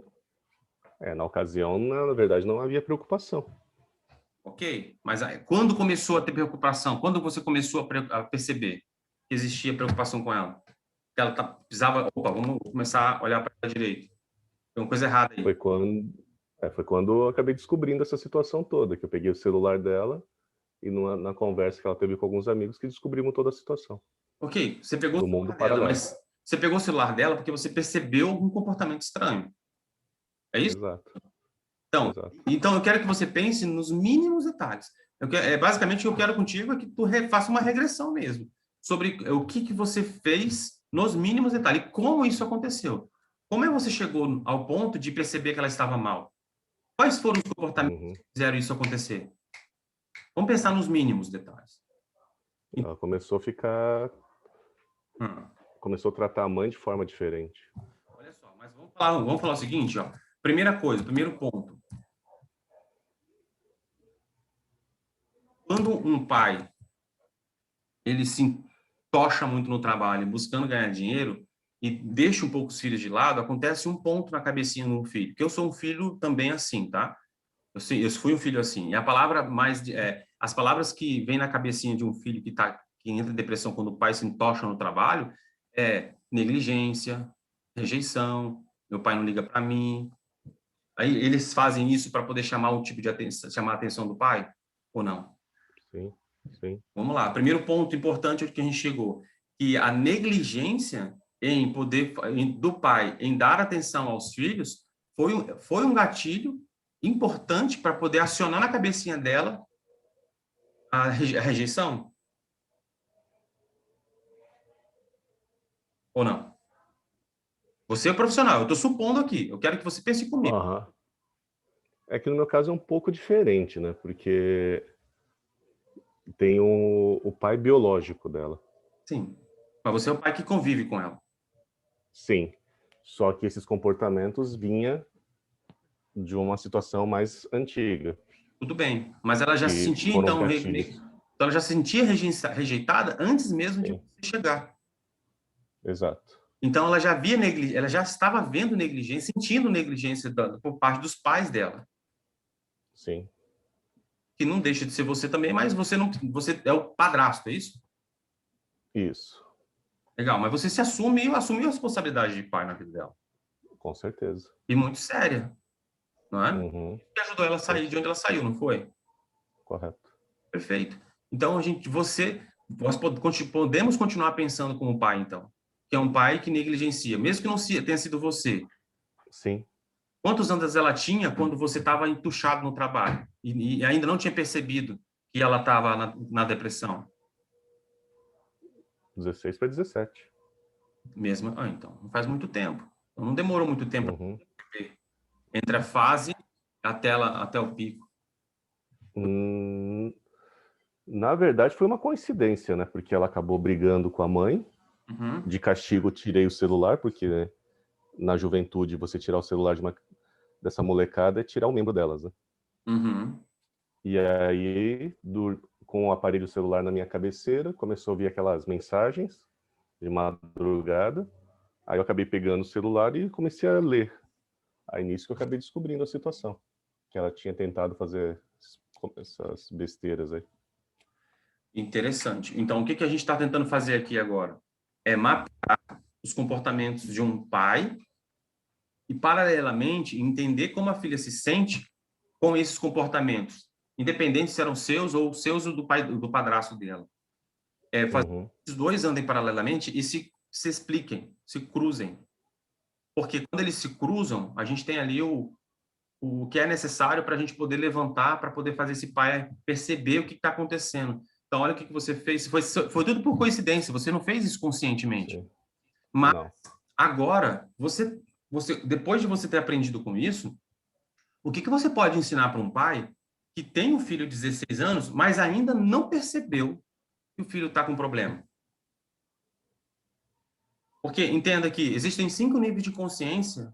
[SPEAKER 2] Na ocasião, na verdade, não havia preocupação.
[SPEAKER 1] Ok? Mas quando começou a ter preocupação? Quando você começou a perceber que existia preocupação com ela? Que ela precisava... Opa, vamos começar a olhar para ela direito. Tem uma coisa errada aí.
[SPEAKER 2] Foi quando eu acabei descobrindo essa situação toda, que eu peguei o celular dela e na conversa que ela teve com alguns amigos que descobrimos toda a situação.
[SPEAKER 1] Ok, você pegou o
[SPEAKER 2] No mundo
[SPEAKER 1] celular dela,
[SPEAKER 2] paralelo.
[SPEAKER 1] mas você pegou o celular dela porque você percebeu algum comportamento estranho. É isso?
[SPEAKER 2] Exato.
[SPEAKER 1] Então,
[SPEAKER 2] Exato.
[SPEAKER 1] então eu quero que você pense nos mínimos detalhes. Basicamente, o que eu quero contigo é que tu faça uma regressão mesmo, sobre o que que você fez nos mínimos detalhes, e como isso aconteceu. Como é que você chegou ao ponto de perceber que ela estava mal? Quais foram os comportamentos que fizeram isso acontecer? Vamos pensar nos mínimos detalhes.
[SPEAKER 2] Ela começou a ficar... Começou a tratar a mãe de forma diferente.
[SPEAKER 1] Olha só, mas vamos falar o seguinte, ó. Primeira coisa, primeiro ponto. Quando um pai ele se tocha muito no trabalho, buscando ganhar dinheiro e deixa um pouco os filhos de lado, acontece um ponto na cabecinha do filho. Que eu sou um filho também assim, tá? Eu fui um filho assim. E a palavra as palavras que vêm na cabecinha de um filho que entra em depressão quando o pai se entocha no trabalho é negligência, rejeição, meu pai não liga para mim. Aí eles fazem isso para poder chamar um tipo de atenção, chamar a atenção do pai ou não?
[SPEAKER 2] Sim, sim.
[SPEAKER 1] Vamos lá. Primeiro ponto importante que a gente chegou, que a negligência do pai em dar atenção aos filhos foi um gatilho importante para poder acionar na cabecinha dela a rejeição ou não? Você é profissional, eu estou supondo aqui. Eu quero que você pense comigo.
[SPEAKER 2] Aham. É que no meu caso é um pouco diferente, né? Porque tem o pai biológico dela.
[SPEAKER 1] Sim. Mas você é o pai que convive com ela.
[SPEAKER 2] Sim. Só que esses comportamentos vinha de uma situação mais antiga,
[SPEAKER 1] Tudo bem. Mas ela já se
[SPEAKER 2] que
[SPEAKER 1] sentia,
[SPEAKER 2] foram os
[SPEAKER 1] então,
[SPEAKER 2] gatilhos.
[SPEAKER 1] ela já se sentia rejeitada antes mesmo de
[SPEAKER 2] Sim,
[SPEAKER 1] você chegar.
[SPEAKER 2] exato.
[SPEAKER 1] Então, ela já estava vendo negligência, sentindo negligência por parte dos pais dela.
[SPEAKER 2] Sim,
[SPEAKER 1] Que não deixa de ser você também, mas você é o padrasto, é isso?
[SPEAKER 2] isso,
[SPEAKER 1] Legal, mas você assumiu a responsabilidade de pai na vida dela.
[SPEAKER 2] com certeza.
[SPEAKER 1] E muito séria, não é?
[SPEAKER 2] Uhum,
[SPEAKER 1] Que ajudou ela a
[SPEAKER 2] sim,
[SPEAKER 1] sair de onde ela saiu, não foi?
[SPEAKER 2] correto.
[SPEAKER 1] Perfeito. Então, nós podemos continuar pensando como pai, então, que é um pai que negligencia, mesmo que não tenha sido você.
[SPEAKER 2] Sim,
[SPEAKER 1] Quantos anos ela tinha quando você estava entuchado no trabalho e ainda não tinha percebido que ela estava na depressão?
[SPEAKER 2] 16 para 17.
[SPEAKER 1] Mesmo, então, não faz muito tempo. Então, não demorou muito tempo
[SPEAKER 2] Uhum.
[SPEAKER 1] entre a fase até o pico.
[SPEAKER 2] Hum, Na verdade, foi uma coincidência, né? Porque ela acabou brigando com a mãe.
[SPEAKER 1] Uhum,
[SPEAKER 2] De castigo, tirei o celular, porque né, na juventude você tirar o celular dessa molecada é tirar um membro delas, né?
[SPEAKER 1] uhum.
[SPEAKER 2] E aí, com o aparelho celular na minha cabeceira, começou a vir aquelas mensagens de madrugada. Aí eu acabei pegando o celular e comecei a ler. Aí nisso que eu acabei descobrindo a situação. Que ela tinha tentado fazer essas besteiras aí.
[SPEAKER 1] Interessante. Então, o que a gente está tentando fazer aqui agora? É mapear os comportamentos de um pai e, paralelamente, entender como a filha se sente com esses comportamentos, independente se eram seus ou seus ou do padrasto dela. Fazer
[SPEAKER 2] Uhum,
[SPEAKER 1] que os dois andem paralelamente e se expliquem, se cruzem. Porque quando eles se cruzam, a gente tem ali o que é necessário para a gente poder levantar, para poder fazer esse pai perceber o que está acontecendo. Então, olha o que você fez. Foi tudo por coincidência, você não fez isso conscientemente.
[SPEAKER 2] sim.
[SPEAKER 1] Mas
[SPEAKER 2] Não.
[SPEAKER 1] agora, depois de você ter aprendido com isso, o que você pode ensinar para um pai que tem um filho de 16 anos, mas ainda não percebeu que o filho está com problema? Porque entenda que existem 5 níveis de consciência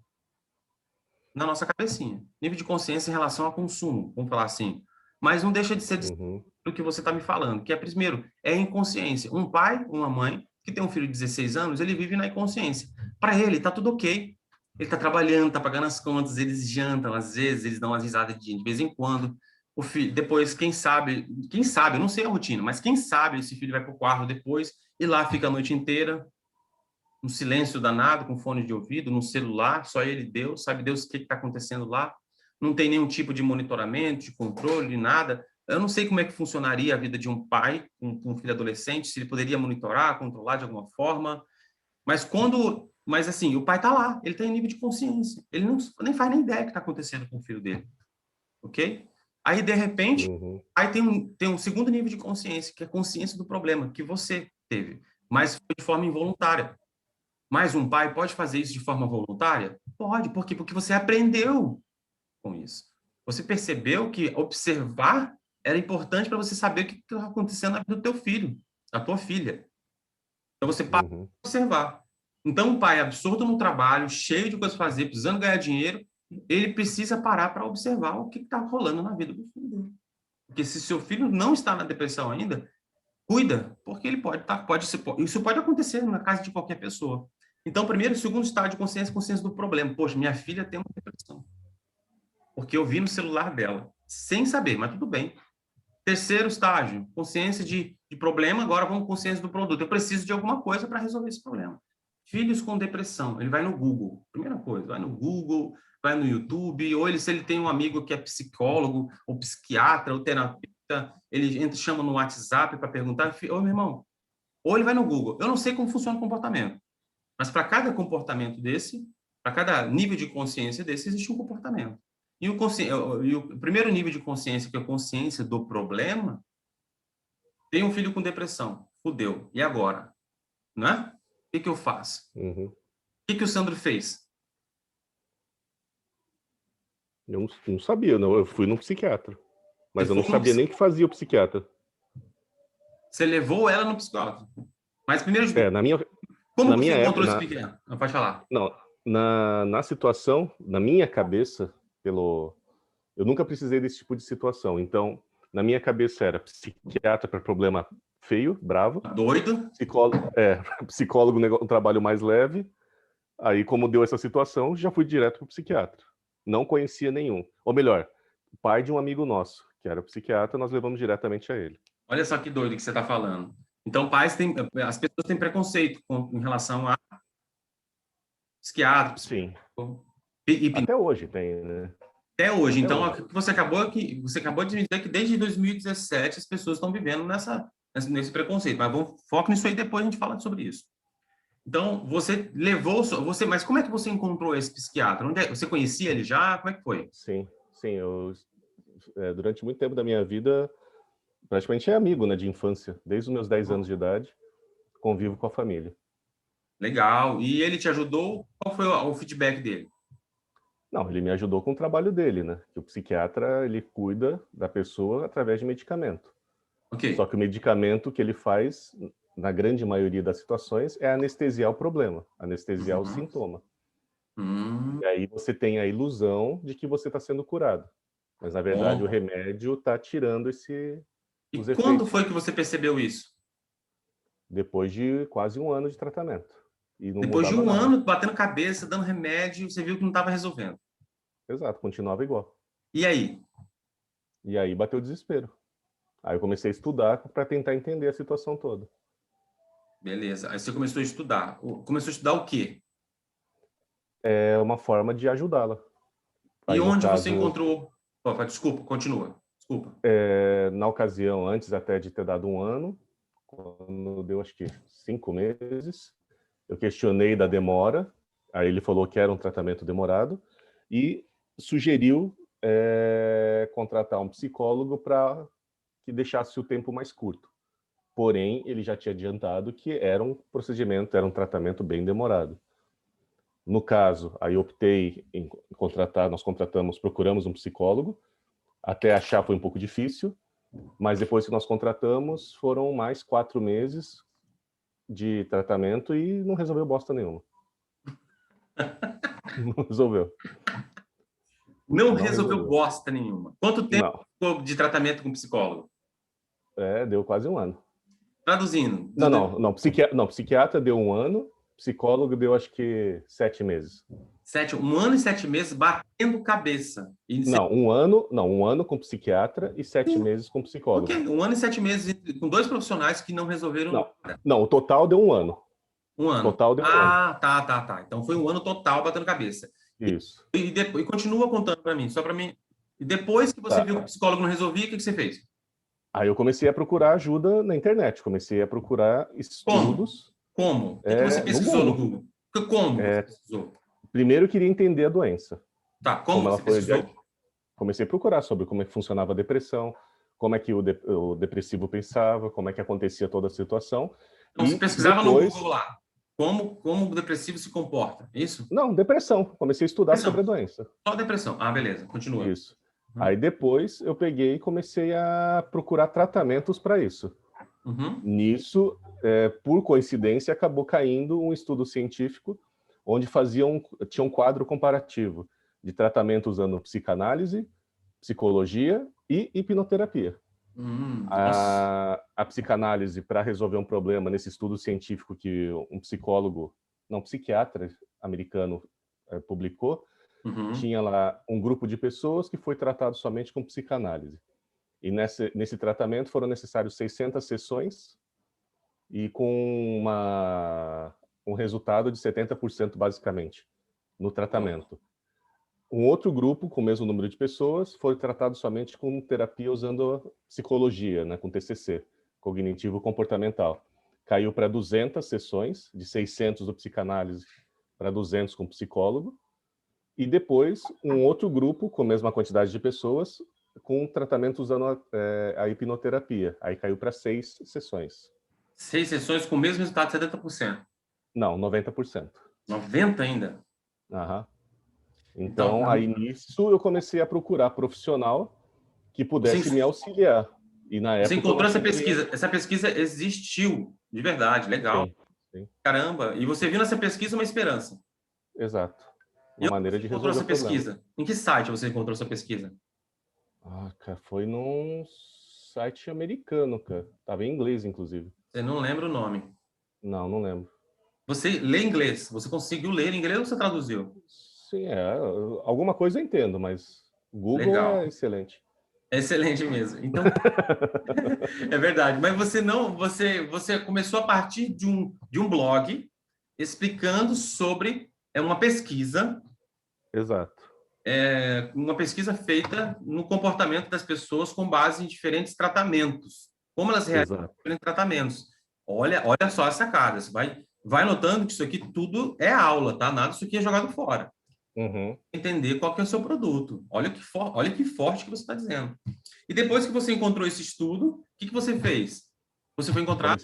[SPEAKER 1] na nossa cabecinha. Nível de consciência em relação ao consumo, vamos falar assim. Mas não deixa de ser
[SPEAKER 2] Uhum,
[SPEAKER 1] do que você está me falando, que é, primeiro, é a inconsciência. Um pai, uma mãe, que tem um filho de 16 anos, ele vive na inconsciência. Para ele, está tudo ok. Ele está trabalhando, está pagando as contas, eles jantam, às vezes, eles dão umas risadas de vez em quando. O filho, depois, quem sabe, eu não sei a rotina, mas quem sabe esse filho vai para o quarto depois e lá fica a noite inteira, um silêncio danado, com fone de ouvido, no celular, só ele, Deus, sabe Deus o que está acontecendo lá. Não tem nenhum tipo de monitoramento, de controle, nada. Eu não sei como é que funcionaria a vida de um pai com um filho adolescente, se ele poderia monitorar, controlar de alguma forma. Mas assim, o pai está lá, ele tem nível de consciência. Ele não, nem faz nem ideia do que está acontecendo com o filho dele, ok? Aí, de repente,
[SPEAKER 2] uhum,
[SPEAKER 1] aí tem um segundo nível de consciência, que é a consciência do problema que você teve, mas foi de forma involuntária. Mas um pai pode fazer isso de forma voluntária? Pode, por quê? Porque você aprendeu com isso. Você percebeu que observar era importante para você saber o que está acontecendo na vida do teu filho, da tua filha. Então você para de
[SPEAKER 2] uhum.
[SPEAKER 1] observar. Então um pai absorto no trabalho, cheio de coisas a fazer, precisando ganhar dinheiro, ele precisa parar para observar o que está rolando na vida do filho dele. Porque se seu filho não está na depressão ainda, cuida, porque ele isso pode acontecer na casa de qualquer pessoa. Então, primeiro e segundo estágio de consciência do problema. Poxa, minha filha tem uma depressão. porque eu vi no celular dela, sem saber, mas tudo bem. Terceiro estágio, consciência de problema, agora vamos consciência do produto. Eu preciso de alguma coisa para resolver esse problema. Filhos com depressão, ele vai no Google, primeira coisa, vai no Google, vai no YouTube, ou ele, se ele tem um amigo que é psicólogo, ou psiquiatra, ou terapeuta, ele entra, chama no WhatsApp para perguntar, ô meu irmão, ou ele vai no Google. Eu não sei como funciona o comportamento, mas para cada comportamento desse, para cada nível de consciência desse, existe um comportamento. E o primeiro nível de consciência, que é a consciência do problema, tem um filho com depressão. Fudeu. E agora? Né? O que eu faço?
[SPEAKER 2] Uhum.
[SPEAKER 1] O que o Sandro fez?
[SPEAKER 2] Eu não sabia, não. Eu fui num psiquiatra. Mas
[SPEAKER 1] Você
[SPEAKER 2] eu não
[SPEAKER 1] foi no
[SPEAKER 2] sabia nem o que fazia o psiquiatra.
[SPEAKER 1] Você levou ela no psicólogo. Mas primeiro de tudo,
[SPEAKER 2] Na
[SPEAKER 1] como você
[SPEAKER 2] minha
[SPEAKER 1] encontrou esse
[SPEAKER 2] época,
[SPEAKER 1] psiquiatra? Não pode falar.
[SPEAKER 2] não, na situação, na minha cabeça, eu nunca precisei desse tipo de situação. Então, na minha cabeça era psiquiatra para problema feio, bravo.
[SPEAKER 1] Doido?
[SPEAKER 2] Psicólogo, um trabalho mais leve. Aí, como deu essa situação, já fui direto para o psiquiatra. Não conhecia nenhum. Ou melhor, pai de um amigo nosso, que era psiquiatra, nós levamos diretamente a ele.
[SPEAKER 1] Olha só que doido que você está falando. Então, as pessoas têm preconceito em relação a psiquiatra,
[SPEAKER 2] Sim.
[SPEAKER 1] e
[SPEAKER 2] Até hoje tem, né?
[SPEAKER 1] até hoje.
[SPEAKER 2] Até
[SPEAKER 1] Então,
[SPEAKER 2] hoje.
[SPEAKER 1] você acabou de me dizer que desde 2017 as pessoas estão vivendo nesse preconceito. Mas vamos foco nisso aí, depois a gente fala sobre isso. Então, você levou, mas como é que você encontrou esse psiquiatra? Você conhecia ele já? Como é que foi?
[SPEAKER 2] Sim. Eu, durante muito tempo da minha vida, praticamente é amigo, né, de infância. Desde os meus 10 anos de idade, convivo com a família.
[SPEAKER 1] Legal. E ele te ajudou? Qual foi o feedback dele?
[SPEAKER 2] Não, ele me ajudou com o trabalho dele, né? Que o psiquiatra, ele cuida da pessoa através de medicamento.
[SPEAKER 1] Ok.
[SPEAKER 2] Só que o medicamento que ele faz, na grande maioria das situações, é anestesiar o problema, anestesiar o sintoma. E aí você tem a ilusão de que você está sendo curado. Mas, na verdade, o remédio está tirando os
[SPEAKER 1] E
[SPEAKER 2] efeitos.
[SPEAKER 1] quando foi que você percebeu isso?
[SPEAKER 2] Depois de quase um ano de tratamento. E não
[SPEAKER 1] Depois de
[SPEAKER 2] mudava
[SPEAKER 1] um
[SPEAKER 2] nada.
[SPEAKER 1] ano batendo cabeça, dando remédio, você viu que não estava resolvendo.
[SPEAKER 2] Exato, continuava igual.
[SPEAKER 1] E aí?
[SPEAKER 2] E aí bateu o desespero. Aí eu comecei a estudar para tentar entender a situação toda.
[SPEAKER 1] Beleza. Aí você começou a estudar. Começou a estudar o quê?
[SPEAKER 2] É uma forma de ajudá-la.
[SPEAKER 1] E
[SPEAKER 2] Aí, no
[SPEAKER 1] onde você
[SPEAKER 2] caso,
[SPEAKER 1] encontrou... Desculpa, continua. Desculpa.
[SPEAKER 2] na ocasião, antes até de ter dado um ano, quando deu acho que 5 meses, eu questionei da demora, aí ele falou que era um tratamento demorado e sugeriu contratar um psicólogo para que deixasse o tempo mais curto. Porém, ele já tinha adiantado que era um procedimento, era um tratamento bem demorado. No caso, aí optei em contratar, procuramos um psicólogo, até achar foi um pouco difícil, mas depois que nós contratamos, foram mais 4 meses de tratamento e não resolveu bosta nenhuma. Não resolveu.
[SPEAKER 1] Não resolveu bosta nenhuma. Quanto tempo
[SPEAKER 2] Não.
[SPEAKER 1] de tratamento com psicólogo?
[SPEAKER 2] Deu quase um ano.
[SPEAKER 1] Traduzindo.
[SPEAKER 2] Não, psiquiatra deu um ano, psicólogo deu acho que 7 meses.
[SPEAKER 1] 1 ano e 7 meses batendo cabeça.
[SPEAKER 2] Um ano com psiquiatra e 7 meses com psicólogo.
[SPEAKER 1] Ok, 1 ano e 7 meses com 2 profissionais que não resolveram nada.
[SPEAKER 2] Não, o total deu um ano.
[SPEAKER 1] 1 ano.
[SPEAKER 2] Total deu um ano.
[SPEAKER 1] Tá. Então foi 1 ano total batendo cabeça.
[SPEAKER 2] Isso.
[SPEAKER 1] E depois, continua contando para mim, só para mim. E depois que você viu que o psicólogo não resolvia, o que você fez?
[SPEAKER 2] Aí eu comecei a procurar ajuda na internet, comecei a procurar estudos.
[SPEAKER 1] Como? O que você pesquisou no Google? Como você pesquisou?
[SPEAKER 2] Primeiro eu queria entender a doença.
[SPEAKER 1] Tá, como você pesquisou?
[SPEAKER 2] Comecei a procurar sobre como é que funcionava a depressão, como é que o depressivo pensava, como é que acontecia toda a situação.
[SPEAKER 1] Então, você pesquisava no Google lá, como o depressivo se comporta, é isso?
[SPEAKER 2] Não, depressão. Comecei a estudar sobre a doença.
[SPEAKER 1] Só depressão. Beleza, continua.
[SPEAKER 2] Isso. Aí depois eu peguei e comecei a procurar tratamentos para isso. Nisso, por coincidência, acabou caindo um estudo científico onde tinha um quadro comparativo de tratamento usando psicanálise, psicologia e hipnoterapia. A psicanálise, para resolver um problema nesse estudo científico que um psiquiatra americano publicou, tinha lá um grupo de pessoas que foi tratado somente com psicanálise. E nesse tratamento foram necessários 600 sessões e com um resultado de 70% basicamente no tratamento. Um outro grupo, com o mesmo número de pessoas, foi tratado somente com terapia usando psicologia, né, com TCC, cognitivo-comportamental. Caiu para 200 sessões, de 600 do psicanálise para 200 com psicólogo. E depois, um outro grupo, com a mesma quantidade de pessoas, com tratamento usando a hipnoterapia. Aí caiu para 6 sessões.
[SPEAKER 1] 6 sessões com o mesmo resultado de 70%.
[SPEAKER 2] Não, 90%.
[SPEAKER 1] 90% ainda?
[SPEAKER 2] Aham.
[SPEAKER 1] Então,
[SPEAKER 2] Então, aí nisso eu comecei a procurar profissional que pudesse me auxiliar. E na
[SPEAKER 1] você
[SPEAKER 2] época eu não
[SPEAKER 1] encontrou essa
[SPEAKER 2] achei
[SPEAKER 1] pesquisa. Essa pesquisa existiu, de verdade, legal.
[SPEAKER 2] Sim, sim.
[SPEAKER 1] Caramba, e você viu nessa pesquisa uma esperança.
[SPEAKER 2] Exato.
[SPEAKER 1] E
[SPEAKER 2] Uma
[SPEAKER 1] onde
[SPEAKER 2] maneira
[SPEAKER 1] você
[SPEAKER 2] de
[SPEAKER 1] encontrou
[SPEAKER 2] resolver
[SPEAKER 1] essa
[SPEAKER 2] o problema.
[SPEAKER 1] pesquisa? Em que site você encontrou essa pesquisa?
[SPEAKER 2] Ah, cara, foi num site americano, cara. Tava em inglês, inclusive.
[SPEAKER 1] Você não lembra o nome.
[SPEAKER 2] Não, não lembro.
[SPEAKER 1] Você lê inglês? Você conseguiu ler em inglês ou você traduziu?
[SPEAKER 2] Sim, alguma coisa eu entendo, mas Google é
[SPEAKER 1] Legal.
[SPEAKER 2] excelente.
[SPEAKER 1] Excelente mesmo. Então, é verdade. Mas você não, você começou a partir de um blog explicando sobre uma pesquisa,
[SPEAKER 2] Exato.
[SPEAKER 1] uma pesquisa feita no comportamento das pessoas com base em diferentes tratamentos. Como elas reagem a
[SPEAKER 2] Exato.
[SPEAKER 1] diferentes tratamentos. Olha só a sacada. Você vai notando que isso aqui tudo é aula, tá? Nada disso aqui é jogado fora.
[SPEAKER 2] Uhum.
[SPEAKER 1] Entender qual que é o seu produto. Olha que forte que você está dizendo. E depois que você encontrou esse estudo, o que você fez? Você foi encontrar.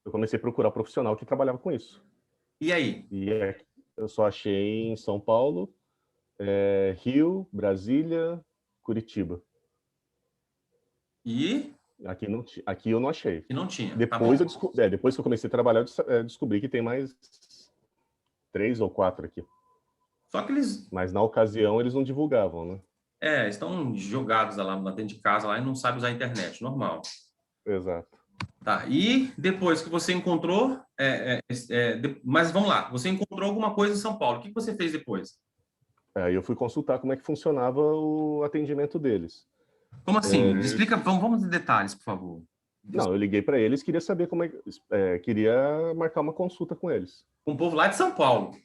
[SPEAKER 2] Eu comecei a procurar um profissional que trabalhava com isso.
[SPEAKER 1] E aí?
[SPEAKER 2] E eu só achei em São Paulo, Rio, Brasília, Curitiba.
[SPEAKER 1] E
[SPEAKER 2] Aqui eu não achei.
[SPEAKER 1] não tinha. Tá
[SPEAKER 2] Depois,
[SPEAKER 1] bom.
[SPEAKER 2] depois que eu comecei a trabalhar, eu descobri que tem mais 3 ou 4 aqui.
[SPEAKER 1] Só que eles
[SPEAKER 2] Mas na ocasião eles não divulgavam, né?
[SPEAKER 1] estão jogados lá dentro de casa lá, e não sabem usar a internet, normal.
[SPEAKER 2] Exato.
[SPEAKER 1] Tá. E depois que você encontrou, mas vamos lá, você encontrou alguma coisa em São Paulo. O que você fez depois?
[SPEAKER 2] Aí eu fui consultar como é que funcionava o atendimento deles.
[SPEAKER 1] Como assim? Me explica, vamos em detalhes, por favor.
[SPEAKER 2] Não, eu liguei para eles, queria saber como queria marcar uma consulta com eles.
[SPEAKER 1] Um povo lá de São Paulo.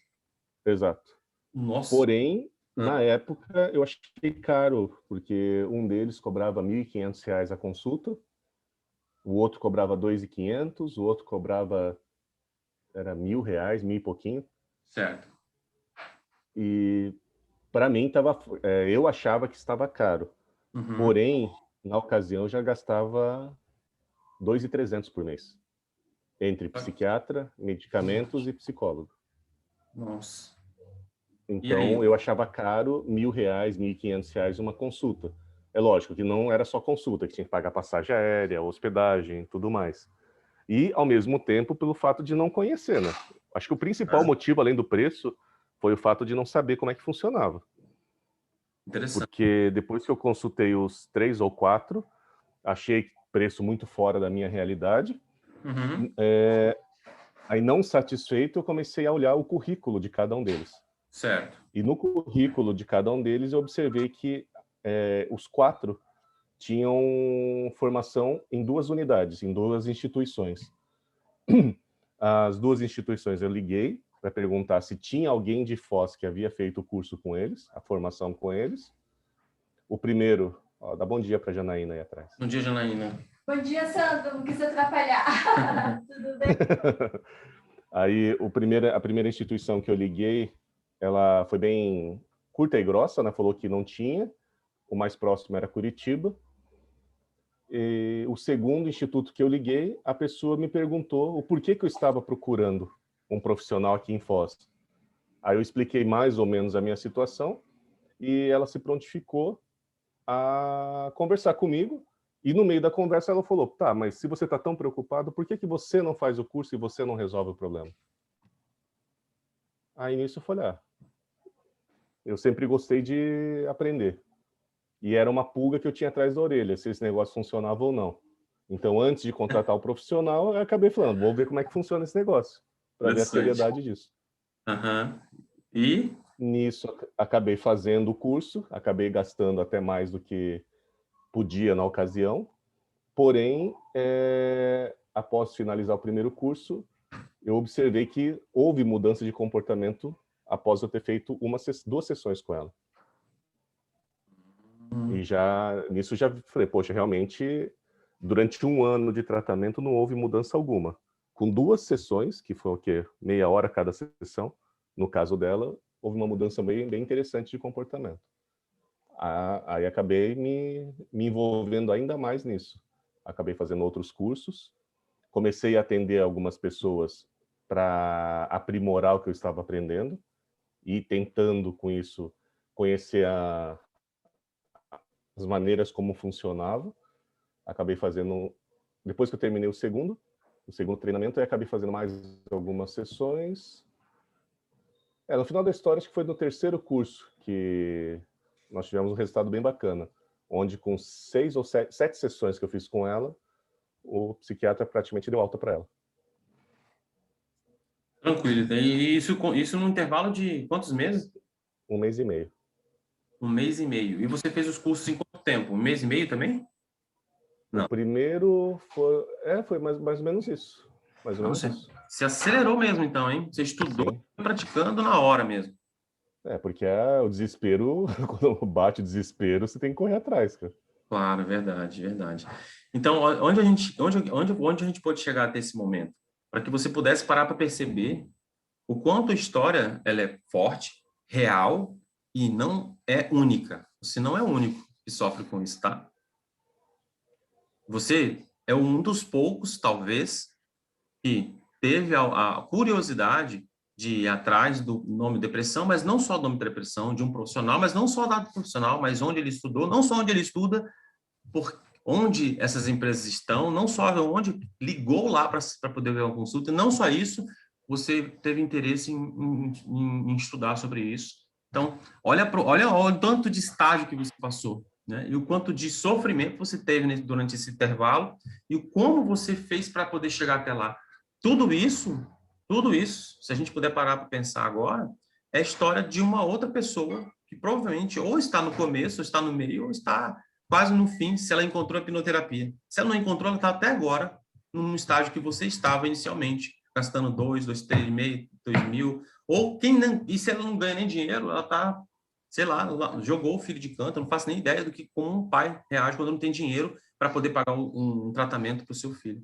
[SPEAKER 2] Exato.
[SPEAKER 1] Nossa.
[SPEAKER 2] Porém, na época eu achei caro, porque um deles cobrava R$ 1.500 a consulta, o outro cobrava R$ 2.500, o outro cobrava era R$ 1.000, 1.000 e pouquinho.
[SPEAKER 1] Certo.
[SPEAKER 2] E para mim eu achava que estava caro.
[SPEAKER 1] Uhum.
[SPEAKER 2] Porém, na ocasião eu já gastava R$ 2.300 por mês, entre psiquiatra, medicamentos e psicólogo.
[SPEAKER 1] Nossa.
[SPEAKER 2] Então eu achava caro R$ 1.000, R$ 1.500 uma consulta. É lógico que não era só consulta, que tinha que pagar passagem aérea, hospedagem, tudo mais. E, ao mesmo tempo, pelo fato de não conhecer, né? Acho que o principal motivo, além do preço, foi o fato de não saber como é que funcionava.
[SPEAKER 1] Interessante.
[SPEAKER 2] Porque depois que eu consultei os 3 ou 4, achei preço muito fora da minha realidade.
[SPEAKER 1] Uhum.
[SPEAKER 2] Aí, não satisfeito, eu comecei a olhar o currículo de cada um deles.
[SPEAKER 1] Certo.
[SPEAKER 2] E no currículo de cada um deles, eu observei que os 4 tinham formação em 2 unidades, em 2 instituições. As 2 instituições eu liguei para perguntar se tinha alguém de Foz que havia feito o curso com eles, a formação com eles. O primeiro, dá bom dia para a Janaína aí atrás.
[SPEAKER 1] Bom dia, Janaína.
[SPEAKER 3] Bom dia, Sandro, não quis atrapalhar. Tudo bem?
[SPEAKER 2] Aí, a primeira instituição que eu liguei, ela foi bem curta e grossa, né? Falou que não tinha. O mais próximo era Curitiba. E o segundo instituto que eu liguei, a pessoa me perguntou o porquê que eu estava procurando um profissional aqui em Foz. Aí eu expliquei mais ou menos a minha situação e ela se prontificou a conversar comigo. E no meio da conversa ela falou, tá, mas se você está tão preocupado, por que você não faz o curso e você não resolve o problema? Aí nisso eu falei, eu sempre gostei de aprender. E era uma pulga que eu tinha atrás da orelha, se esse negócio funcionava ou não. Então, antes de contratar o profissional, eu acabei falando, vou ver como é que funciona esse negócio, para ver a seriedade disso.
[SPEAKER 1] Uhum. E?
[SPEAKER 2] Nisso, acabei fazendo o curso, acabei gastando até mais do que podia na ocasião, porém, após finalizar o primeiro curso, eu observei que houve mudança de comportamento após eu ter feito 2 sessões com ela. E nisso já falei, poxa, realmente, durante 1 ano de tratamento não houve mudança alguma. Com 2 sessões, que foi o quê? Meia hora cada sessão, no caso dela, houve uma mudança bem interessante de comportamento. Aí acabei me envolvendo ainda mais nisso. Acabei fazendo outros cursos, comecei a atender algumas pessoas para aprimorar o que eu estava aprendendo e tentando, com isso, conhecer as maneiras como funcionava. Acabei fazendo, depois que eu terminei o segundo treinamento, eu acabei fazendo mais algumas sessões. No final da história, acho que foi no 3º curso que nós tivemos um resultado bem bacana, onde com 6 ou 7 sessões que eu fiz com ela, o psiquiatra praticamente deu alta para ela.
[SPEAKER 1] Tranquilo. E isso num intervalo de quantos meses?
[SPEAKER 2] 1 mês e meio.
[SPEAKER 1] 1 mês e meio. E você fez os cursos em quanto tempo? 1 mês e meio também? Não.
[SPEAKER 2] O primeiro foi mais ou menos isso. Mais ou menos isso.
[SPEAKER 1] Você acelerou mesmo, então, hein? Você estudou,
[SPEAKER 2] Sim.
[SPEAKER 1] praticando na hora mesmo.
[SPEAKER 2] Porque o desespero, quando bate o desespero, você tem que correr atrás, cara.
[SPEAKER 1] Claro, verdade, verdade. Então, onde a gente pode chegar até esse momento? Para que você pudesse parar para perceber o quanto a história ela é forte, real e não é única. Você não é o único que sofre com isso, tá? Você é um dos poucos, talvez, que teve a curiosidade de ir atrás do nome depressão, mas não só do nome depressão, de um profissional, mas não só da profissional, mas onde ele estudou, não só onde ele estuda, por onde essas empresas estão, não só onde ligou lá para poder ver uma consulta, e não só isso, você teve interesse em estudar sobre isso. Então, olha o tanto de estágio que você passou, né? E o quanto de sofrimento você teve durante esse intervalo e como você fez para poder chegar até lá. Tudo isso, se a gente puder parar para pensar agora, é a história de uma outra pessoa que provavelmente ou está no começo, ou está no meio, ou está quase no fim, se ela encontrou a hipnoterapia. Se ela não encontrou, ela está até agora no estágio que você estava inicialmente, gastando 3,5, 2 mil, ou quem não, e se ela não ganha nem dinheiro, ela está, sei lá, jogou o filho de canto, eu não faço nem ideia do que como um pai reage quando não tem dinheiro para poder pagar um tratamento para o seu filho.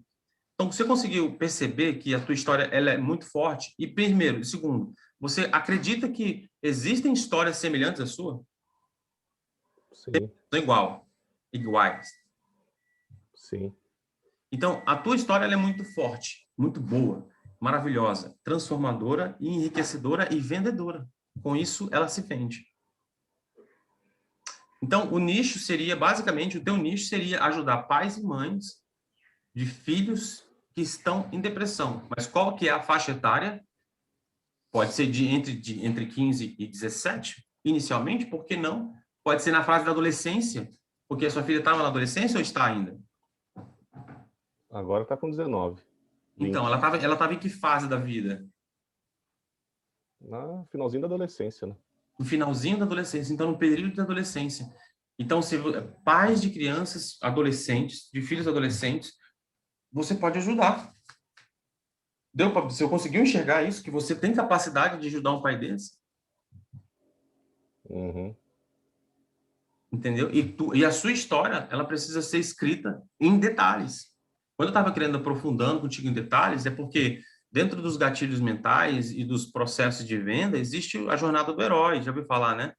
[SPEAKER 1] Então, você conseguiu perceber que a tua história ela é muito forte? E primeiro, e segundo, você acredita que existem histórias semelhantes à sua?
[SPEAKER 2] Sim.
[SPEAKER 1] Iguais.
[SPEAKER 2] Sim.
[SPEAKER 1] Então, a tua história ela é muito forte, muito boa, maravilhosa, transformadora, enriquecedora e vendedora. Com isso, ela se vende. Então, o nicho seria, basicamente, o teu nicho seria ajudar pais e mães de filhos que estão em depressão. Mas qual que é a faixa etária? Pode ser entre 15 e 17, inicialmente, por que não? Pode ser na fase da adolescência, porque a sua filha estava na adolescência ou está ainda?
[SPEAKER 2] Agora está com 19. 20.
[SPEAKER 1] Então, ela estava em que fase da vida?
[SPEAKER 2] No finalzinho da adolescência, né?
[SPEAKER 1] No finalzinho da adolescência, então no período da adolescência. Então, se pais de crianças adolescentes, de filhos adolescentes, você pode ajudar. Se eu conseguiu enxergar isso, que você tem capacidade de ajudar um pai desse?
[SPEAKER 2] Uhum.
[SPEAKER 1] Entendeu? E a sua história, ela precisa ser escrita em detalhes. Quando eu estava querendo aprofundando contigo em detalhes, é porque dentro dos gatilhos mentais e dos processos de venda, existe a jornada do herói. Já ouviu falar, né?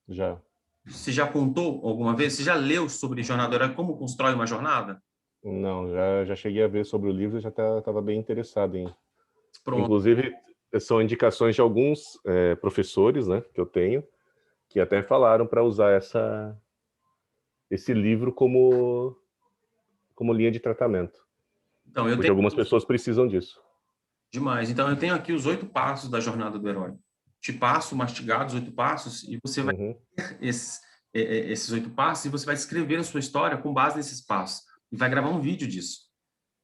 [SPEAKER 2] Já.
[SPEAKER 1] Você já contou alguma vez? Você já leu sobre jornada do herói? Como constrói uma jornada?
[SPEAKER 2] Não, já cheguei a ver sobre o livro e já estava bem interessado em...
[SPEAKER 1] Pronto.
[SPEAKER 2] Inclusive, são indicações de alguns professores, né, que eu tenho, que até falaram para usar esse livro como linha de tratamento.
[SPEAKER 1] Então,
[SPEAKER 2] Porque algumas pessoas precisam disso.
[SPEAKER 1] Demais. Então, eu tenho aqui os 8 passos da jornada do herói. Te passo mastigados 8 passos e você vai ter esses 8 passos e você vai escrever a sua história com base nesses passos. E vai gravar um vídeo disso.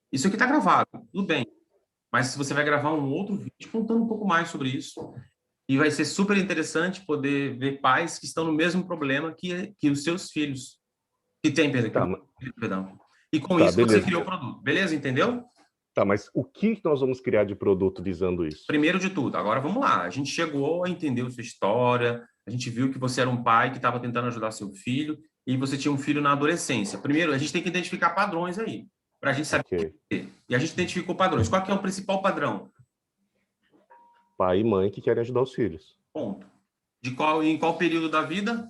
[SPEAKER 1] Isso aqui está gravado, tudo bem. Mas se você vai gravar um outro vídeo contando um pouco mais sobre isso E vai ser super interessante poder ver pais que estão no mesmo problema que os seus filhos, que têm,
[SPEAKER 2] Tá,
[SPEAKER 1] perdão. E com
[SPEAKER 2] tá,
[SPEAKER 1] isso você
[SPEAKER 2] beleza.
[SPEAKER 1] criou o produto. Beleza? Entendeu?
[SPEAKER 2] Tá, mas o que nós vamos criar de produto visando isso?
[SPEAKER 1] Primeiro de tudo, agora vamos lá. A gente chegou a entender a sua história, a gente viu que você era um pai que estava tentando ajudar seu filho e você tinha um filho na adolescência. Primeiro, a gente tem que identificar padrões aí, para a gente saber o
[SPEAKER 2] Ok.
[SPEAKER 1] que é. E a gente identificou padrões. Qual que é o principal padrão?
[SPEAKER 2] Pai e mãe que querem ajudar os filhos.
[SPEAKER 1] Ponto. Em qual período da vida?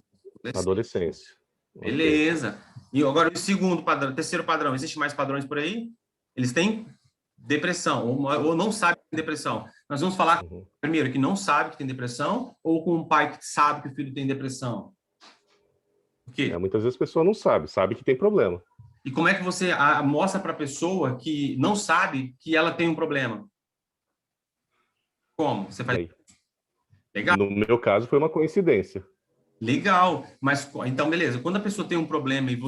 [SPEAKER 2] Adolescência. Ok.
[SPEAKER 1] Beleza. E agora o segundo padrão, terceiro padrão, existe mais padrões por aí? Eles têm depressão, ou não sabem que tem depressão. Nós vamos falar, primeiro, que não sabe que tem depressão, ou com um pai que sabe que o filho tem depressão? Por quê?
[SPEAKER 2] Muitas vezes a pessoa não sabe que tem problema.
[SPEAKER 1] E como é que você mostra para a pessoa que não sabe que ela tem um problema? Como? Você faz...
[SPEAKER 2] Aí.
[SPEAKER 1] Legal?
[SPEAKER 2] No meu caso, foi uma coincidência.
[SPEAKER 1] Legal, mas então beleza. Quando a pessoa tem um problema e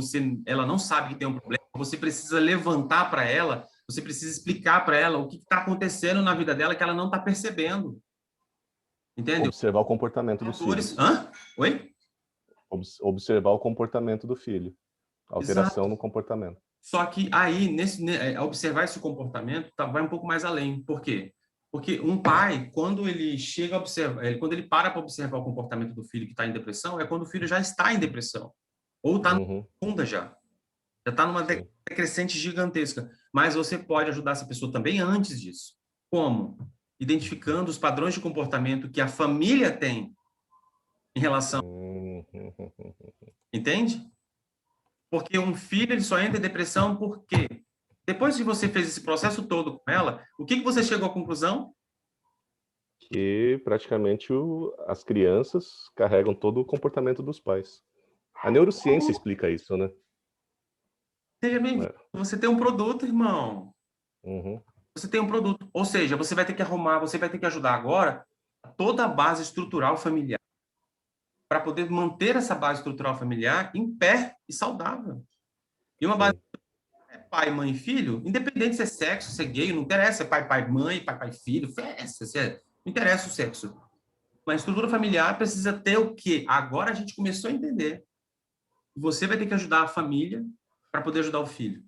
[SPEAKER 1] ela não sabe que tem um problema, você precisa levantar para ela, você precisa explicar para ela o que está acontecendo na vida dela que ela não está percebendo. Entendeu?
[SPEAKER 2] Observar o comportamento do filho.
[SPEAKER 1] Hã? Oi?
[SPEAKER 2] Observar o comportamento do filho. Alteração
[SPEAKER 1] Exato.
[SPEAKER 2] no comportamento.
[SPEAKER 1] Só que aí, observar esse comportamento vai um pouco mais além. Por quê? Porque um pai, quando ele chega a observar, quando ele para observar o comportamento do filho que está em depressão, é quando o filho já está em depressão. Ou está na segunda já. Já está numa decrescente gigantesca. Mas você pode ajudar essa pessoa também antes disso. Como? Identificando os padrões de comportamento que a família tem em relação... Entende? Porque um filho ele só entra em depressão porque depois que você fez esse processo todo com ela, o que você chegou à conclusão?
[SPEAKER 2] Que praticamente as crianças carregam todo o comportamento dos pais. A neurociência explica isso, né?
[SPEAKER 1] Seja bem-vindo. Você tem um produto, irmão. Você tem um produto. Ou seja, você vai ter que arrumar, você vai ter que ajudar agora toda a base estrutural familiar para poder manter essa base estrutural familiar em pé e saudável. E uma base pai, mãe e filho, independente se é sexo, se é gay, não interessa, é pai, pai, mãe, pai, pai, filho, não interessa o sexo. Uma estrutura familiar precisa ter o quê? Agora a gente começou a entender. Você vai ter que ajudar a família para poder ajudar o filho.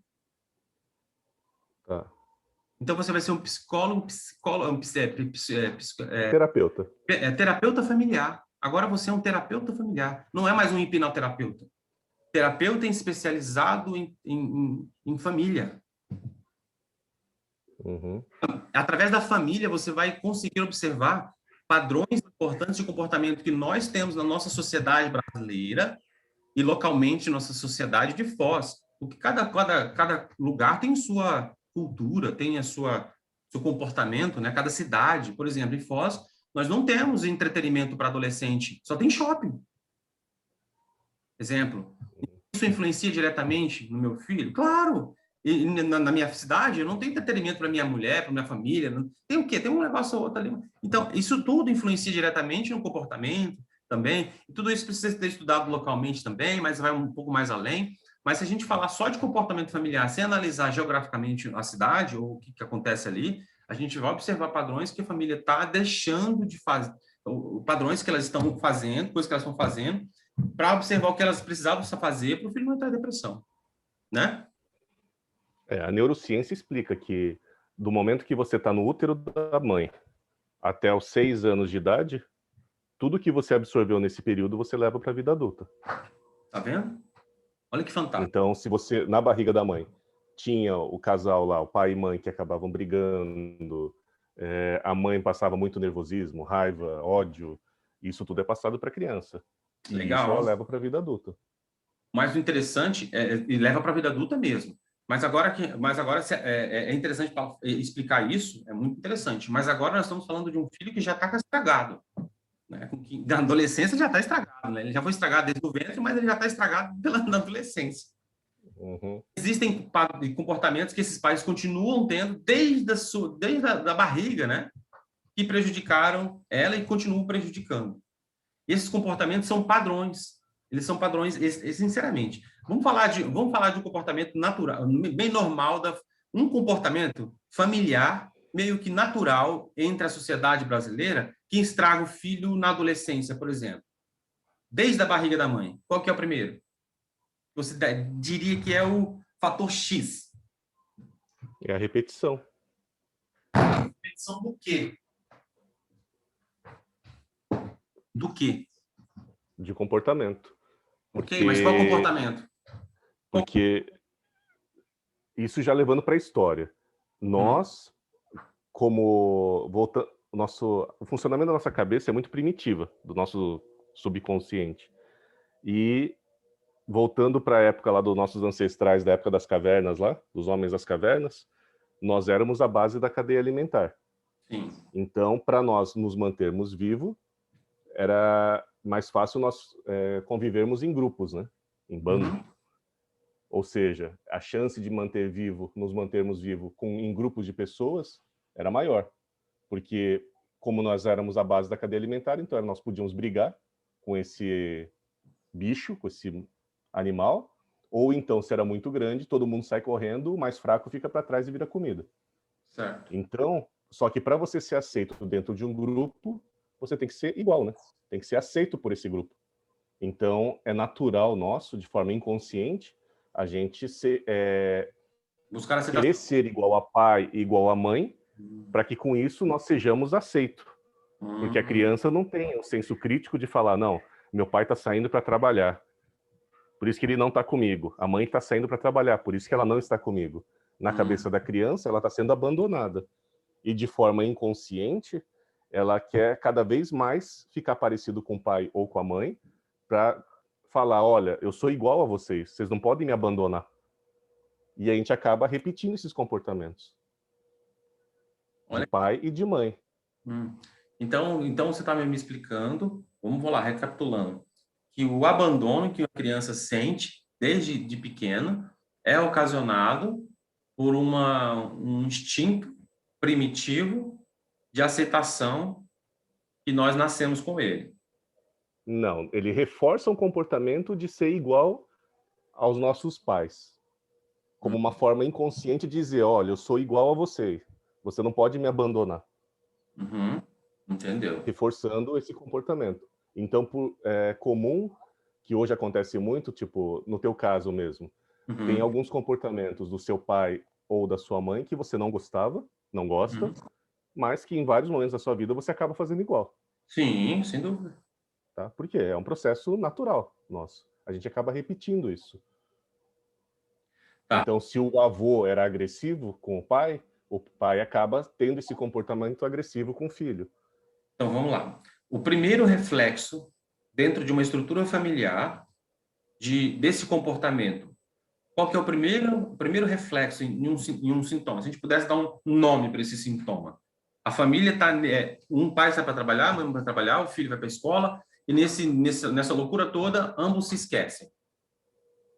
[SPEAKER 2] Tá.
[SPEAKER 1] Então você vai ser um
[SPEAKER 2] terapeuta.
[SPEAKER 1] Terapeuta familiar. Agora você é um terapeuta familiar. Não é mais um hipnoterapeuta. Terapeuta especializado em família. Através da família, você vai conseguir observar padrões importantes de comportamento que nós temos na nossa sociedade brasileira e localmente nossa sociedade de Foz. Porque cada lugar tem sua cultura, tem seu comportamento, né? Cada cidade, por exemplo, em Foz, nós não temos entretenimento para adolescente, só tem shopping. Exemplo. Isso influencia diretamente no meu filho? Claro! E na minha cidade, eu não tenho entretenimento para minha mulher, para minha família. Não... Tem o quê? Tem um negócio ou outro ali. Então, isso tudo influencia diretamente no comportamento também. E tudo isso precisa ser estudado localmente também, mas vai um pouco mais além. Mas se a gente falar só de comportamento familiar, sem analisar geograficamente a cidade ou o que acontece ali, a gente vai observar padrões que a família está deixando de fazer, padrões que elas estão fazendo, coisas que elas estão fazendo, para observar o que elas precisavam fazer para o filho não entrar em depressão, né?
[SPEAKER 2] A neurociência explica que do momento que você está no útero da mãe até os 6 anos de idade, tudo que você absorveu nesse período você leva para a vida adulta.
[SPEAKER 1] Tá vendo? Olha que fantástico.
[SPEAKER 2] Então, se você, na barriga da mãe, tinha o casal lá, o pai e mãe, que acabavam brigando, a mãe passava muito nervosismo, raiva, ódio, isso tudo é passado para a criança.
[SPEAKER 1] Legal.
[SPEAKER 2] E isso ela leva para a vida adulta.
[SPEAKER 1] Mas o interessante e leva para a vida adulta mesmo. Mas agora é interessante explicar isso, é muito interessante. Mas agora nós estamos falando de um filho que já está estragado. Né? Na adolescência já está estragado. Né? Ele já foi estragado desde o ventre, mas ele já está estragado na adolescência. Existem comportamentos que esses pais continuam tendo desde a barriga, né? Que prejudicaram ela e continuam prejudicando. E esses comportamentos são padrões. Eles são padrões, sinceramente. Vamos falar de um comportamento natural, bem normal, um comportamento familiar meio que natural entre a sociedade brasileira que estraga o filho na adolescência, por exemplo? Desde a barriga da mãe. Qual que é o primeiro? Você diria que é o fator X.
[SPEAKER 2] É a repetição.
[SPEAKER 1] Repetição do quê? Do quê?
[SPEAKER 2] De comportamento.
[SPEAKER 1] Ok, mas qual comportamento?
[SPEAKER 2] Porque isso já levando para a história. Nós, como o funcionamento da nossa cabeça é muito primitiva, do nosso subconsciente. E voltando para a época lá dos nossos ancestrais, da época das cavernas lá, dos homens das cavernas, nós éramos a base da cadeia alimentar.
[SPEAKER 1] Sim.
[SPEAKER 2] Então, para nós nos mantermos vivos, era mais fácil nós convivermos em grupos, né? Em bando. Ou seja, a chance de nos mantermos vivos em grupos de pessoas era maior. Porque, como nós éramos a base da cadeia alimentar, então nós podíamos brigar com esse bicho, com esse animal, ou então, se era muito grande, todo mundo sai correndo, o mais fraco fica para trás e vira comida.
[SPEAKER 1] Certo.
[SPEAKER 2] Então, só que para você ser aceito dentro de um grupo, você tem que ser igual, né? Tem que ser aceito por esse grupo. Então, é natural nosso, de forma inconsciente, a gente querer ser igual a pai e igual a mãe, para que com isso nós sejamos aceitos. Porque a criança não tem o senso crítico de falar, não, meu pai está saindo para trabalhar, por isso que ele não está comigo. A mãe está saindo para trabalhar, por isso que ela não está comigo. Na cabeça da criança, ela está sendo abandonada. E de forma inconsciente, ela quer cada vez mais ficar parecido com o pai ou com a mãe, para falar, olha, eu sou igual a vocês, vocês não podem me abandonar. E a gente acaba repetindo esses comportamentos. De pai e de mãe.
[SPEAKER 1] Então você está me explicando, vamos lá, recapitulando, que o abandono que a criança sente desde de pequena é ocasionado por um instinto primitivo de aceitação que nós nascemos com ele.
[SPEAKER 2] Não, ele reforça um comportamento de ser igual aos nossos pais. Como uma forma inconsciente de dizer, olha, eu sou igual a você, você não pode me abandonar.
[SPEAKER 1] Entendeu?
[SPEAKER 2] Reforçando esse comportamento. Então, é comum, que hoje acontece muito, tipo, no teu caso mesmo, tem alguns comportamentos do seu pai ou da sua mãe que você não gostava, não gosta, mas que em vários momentos da sua vida você acaba fazendo igual.
[SPEAKER 1] Sim, sem dúvida.
[SPEAKER 2] Tá? Porque é um processo natural nosso. A gente acaba repetindo isso. Tá. Então, se o avô era agressivo com o pai acaba tendo esse comportamento agressivo com o filho.
[SPEAKER 1] Então, vamos lá. O primeiro reflexo dentro de uma estrutura familiar desse comportamento, qual que é o primeiro reflexo em um sintoma? Se a gente pudesse dar um nome para esse sintoma. A família está... um pai sai para trabalhar, a mãe vai para trabalhar, o filho vai para a escola, e nessa loucura toda, ambos se esquecem.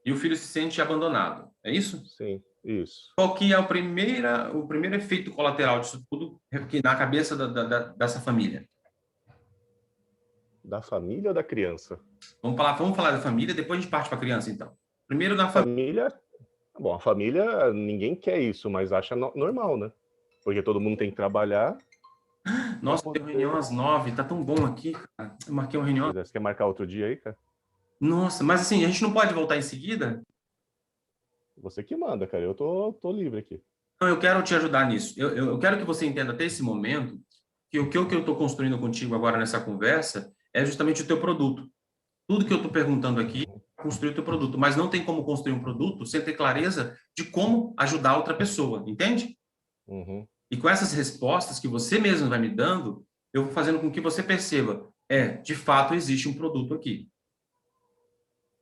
[SPEAKER 1] E o filho se sente abandonado. É isso?
[SPEAKER 2] Sim, isso.
[SPEAKER 1] Qual que é o primeiro efeito colateral disso tudo na cabeça dessa família?
[SPEAKER 2] Da família ou da criança?
[SPEAKER 1] Vamos falar da família, depois a gente parte para a criança, então. Primeiro da
[SPEAKER 2] família. Bom, a família, ninguém quer isso, mas acha normal, né? Porque todo mundo tem que trabalhar.
[SPEAKER 1] Nossa, tem reunião às 9, tá tão bom aqui, cara. Eu marquei uma reunião.
[SPEAKER 2] Você quer marcar outro dia aí, cara?
[SPEAKER 1] Nossa, mas assim, a gente não pode voltar em seguida?
[SPEAKER 2] Você que manda, cara. Eu tô livre aqui.
[SPEAKER 1] Não, eu quero te ajudar nisso. Eu quero que você entenda até esse momento que o que eu estou construindo contigo agora nessa conversa é justamente o teu produto. Tudo que eu estou perguntando aqui é construir o teu produto, mas não tem como construir um produto sem ter clareza de como ajudar outra pessoa, entende? E com essas respostas que você mesmo vai me dando, eu vou fazendo com que você perceba, de fato existe um produto aqui.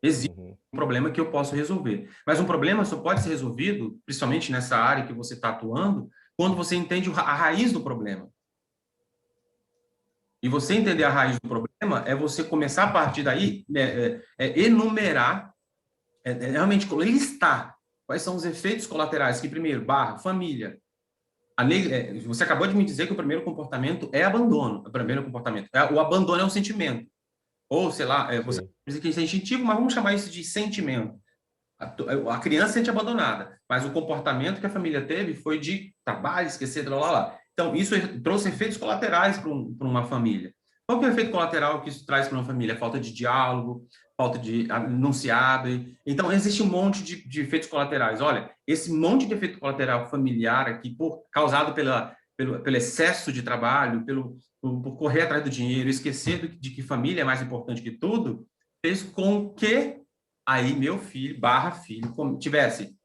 [SPEAKER 1] Existe um problema que eu posso resolver. Mas um problema só pode ser resolvido, principalmente nessa área que você está atuando, quando você entende a raiz do problema. E você entender a raiz do problema é você começar a partir daí, enumerar, realmente listar quais são os efeitos colaterais, que primeiro, família. Você acabou de me dizer que o primeiro comportamento é abandono. O primeiro comportamento. O abandono é um sentimento. Ou, sei lá, você diz que é instintivo, mas vamos chamar isso de sentimento. A criança se sente abandonada, mas o comportamento que a família teve foi de trabalho, esquecer, lá. Então, isso trouxe efeitos colaterais para uma família. Qual que é o efeito colateral que isso traz para uma família? Falta de diálogo, falta de não se abre. Então, existe um monte de efeitos colaterais. Olha, esse monte de efeito colateral familiar aqui, causado pelo excesso de trabalho, por correr atrás do dinheiro, esquecer de que família é mais importante que tudo, fez com que aí meu filho, filho, tivesse.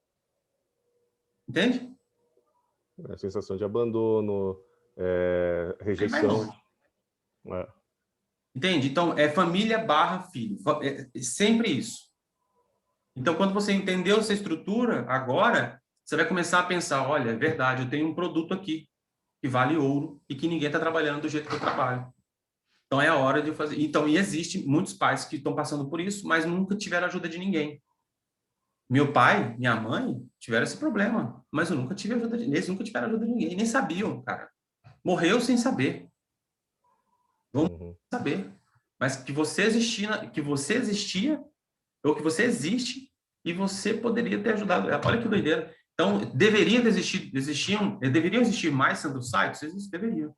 [SPEAKER 1] Entende?
[SPEAKER 2] A sensação de abandono, rejeição.
[SPEAKER 1] Entende? Então, é família filho. É sempre isso. Então, quando você entendeu essa estrutura, agora, você vai começar a pensar, olha, é verdade, eu tenho um produto aqui que vale ouro e que ninguém está trabalhando do jeito que eu trabalho. Então, é a hora de fazer. Então, e existe muitos pais que estão passando por isso, mas nunca tiveram ajuda de ninguém. Meu pai, minha mãe tiveram esse problema, mas eu nunca tive ajuda eles nunca tiveram ajuda de ninguém, nem sabiam, cara. Morreu sem saber. Vamos saber. Mas que você existia, ou que você existe, e você poderia ter ajudado. Olha que doideira. Então, deveriam existir mais Sandro Sites? Deveriam.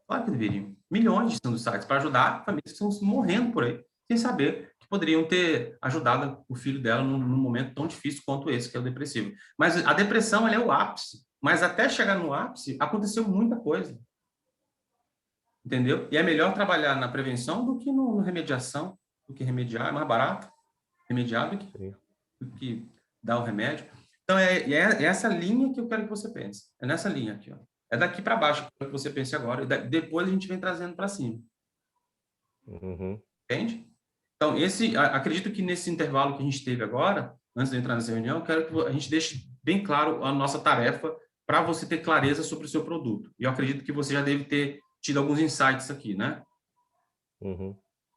[SPEAKER 1] Claro que deveriam. Milhões de Sandro Sites para ajudar famílias que estão morrendo por aí, sem saber que poderiam ter ajudado o filho dela num momento tão difícil quanto esse, que é o depressivo. Mas a depressão, ela é o ápice. Mas até chegar no ápice, aconteceu muita coisa. Entendeu? E é melhor trabalhar na prevenção do que na remediação, do que remediar. É mais barato remediar do que dar o remédio. Então, é essa linha que eu quero que você pense. É nessa linha aqui, ó. É daqui para baixo que eu quero que você pense agora. E depois a gente vem trazendo para cima. Entende? Então, acredito que nesse intervalo que a gente teve agora, antes de entrar nessa reunião, eu quero que a gente deixe bem claro a nossa tarefa para você ter clareza sobre o seu produto. E eu acredito que você já deve ter tido alguns insights aqui, né?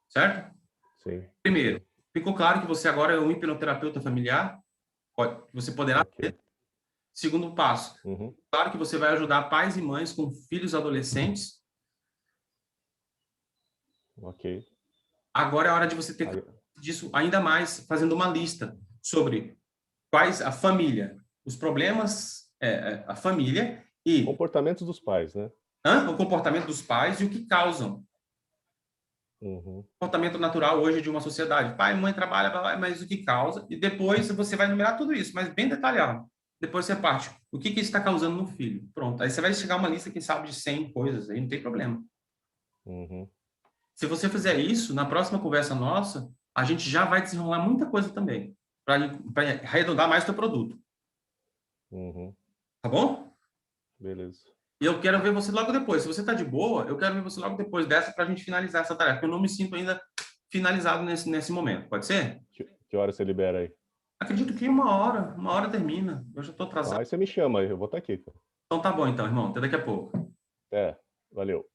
[SPEAKER 1] Certo?
[SPEAKER 2] Sim.
[SPEAKER 1] Primeiro, ficou claro que você agora é um hipnoterapeuta familiar? Você poderá ter. Segundo passo, claro que você vai ajudar pais e mães com filhos adolescentes.
[SPEAKER 2] Ok.
[SPEAKER 1] Agora é hora de você ter disso ainda mais, fazendo uma lista sobre quais a família, os problemas, a família e...
[SPEAKER 2] Comportamentos dos pais, né?
[SPEAKER 1] O comportamento dos pais e o que causam. Comportamento natural hoje de uma sociedade. Pai, mãe trabalha, mas o que causa? E depois você vai enumerar tudo isso, mas bem detalhado. Depois você parte. O que isso está causando no filho? Pronto. Aí você vai chegar a uma lista, quem sabe, de 100 coisas. Aí não tem problema. Se você fizer isso, na próxima conversa nossa, a gente já vai desenrolar muita coisa também. Para arredondar mais o teu produto. Tá bom?
[SPEAKER 2] Beleza.
[SPEAKER 1] E eu quero ver você logo depois. Se você está de boa, eu quero ver você logo depois dessa para a gente finalizar essa tarefa. Eu não me sinto ainda finalizado nesse momento. Pode ser?
[SPEAKER 2] Que hora você libera aí?
[SPEAKER 1] Acredito que uma hora termina. Eu já estou atrasado.
[SPEAKER 2] Aí você me chama, eu vou estar aqui.
[SPEAKER 1] Então tá bom, então, irmão. Até daqui a pouco.
[SPEAKER 2] Valeu.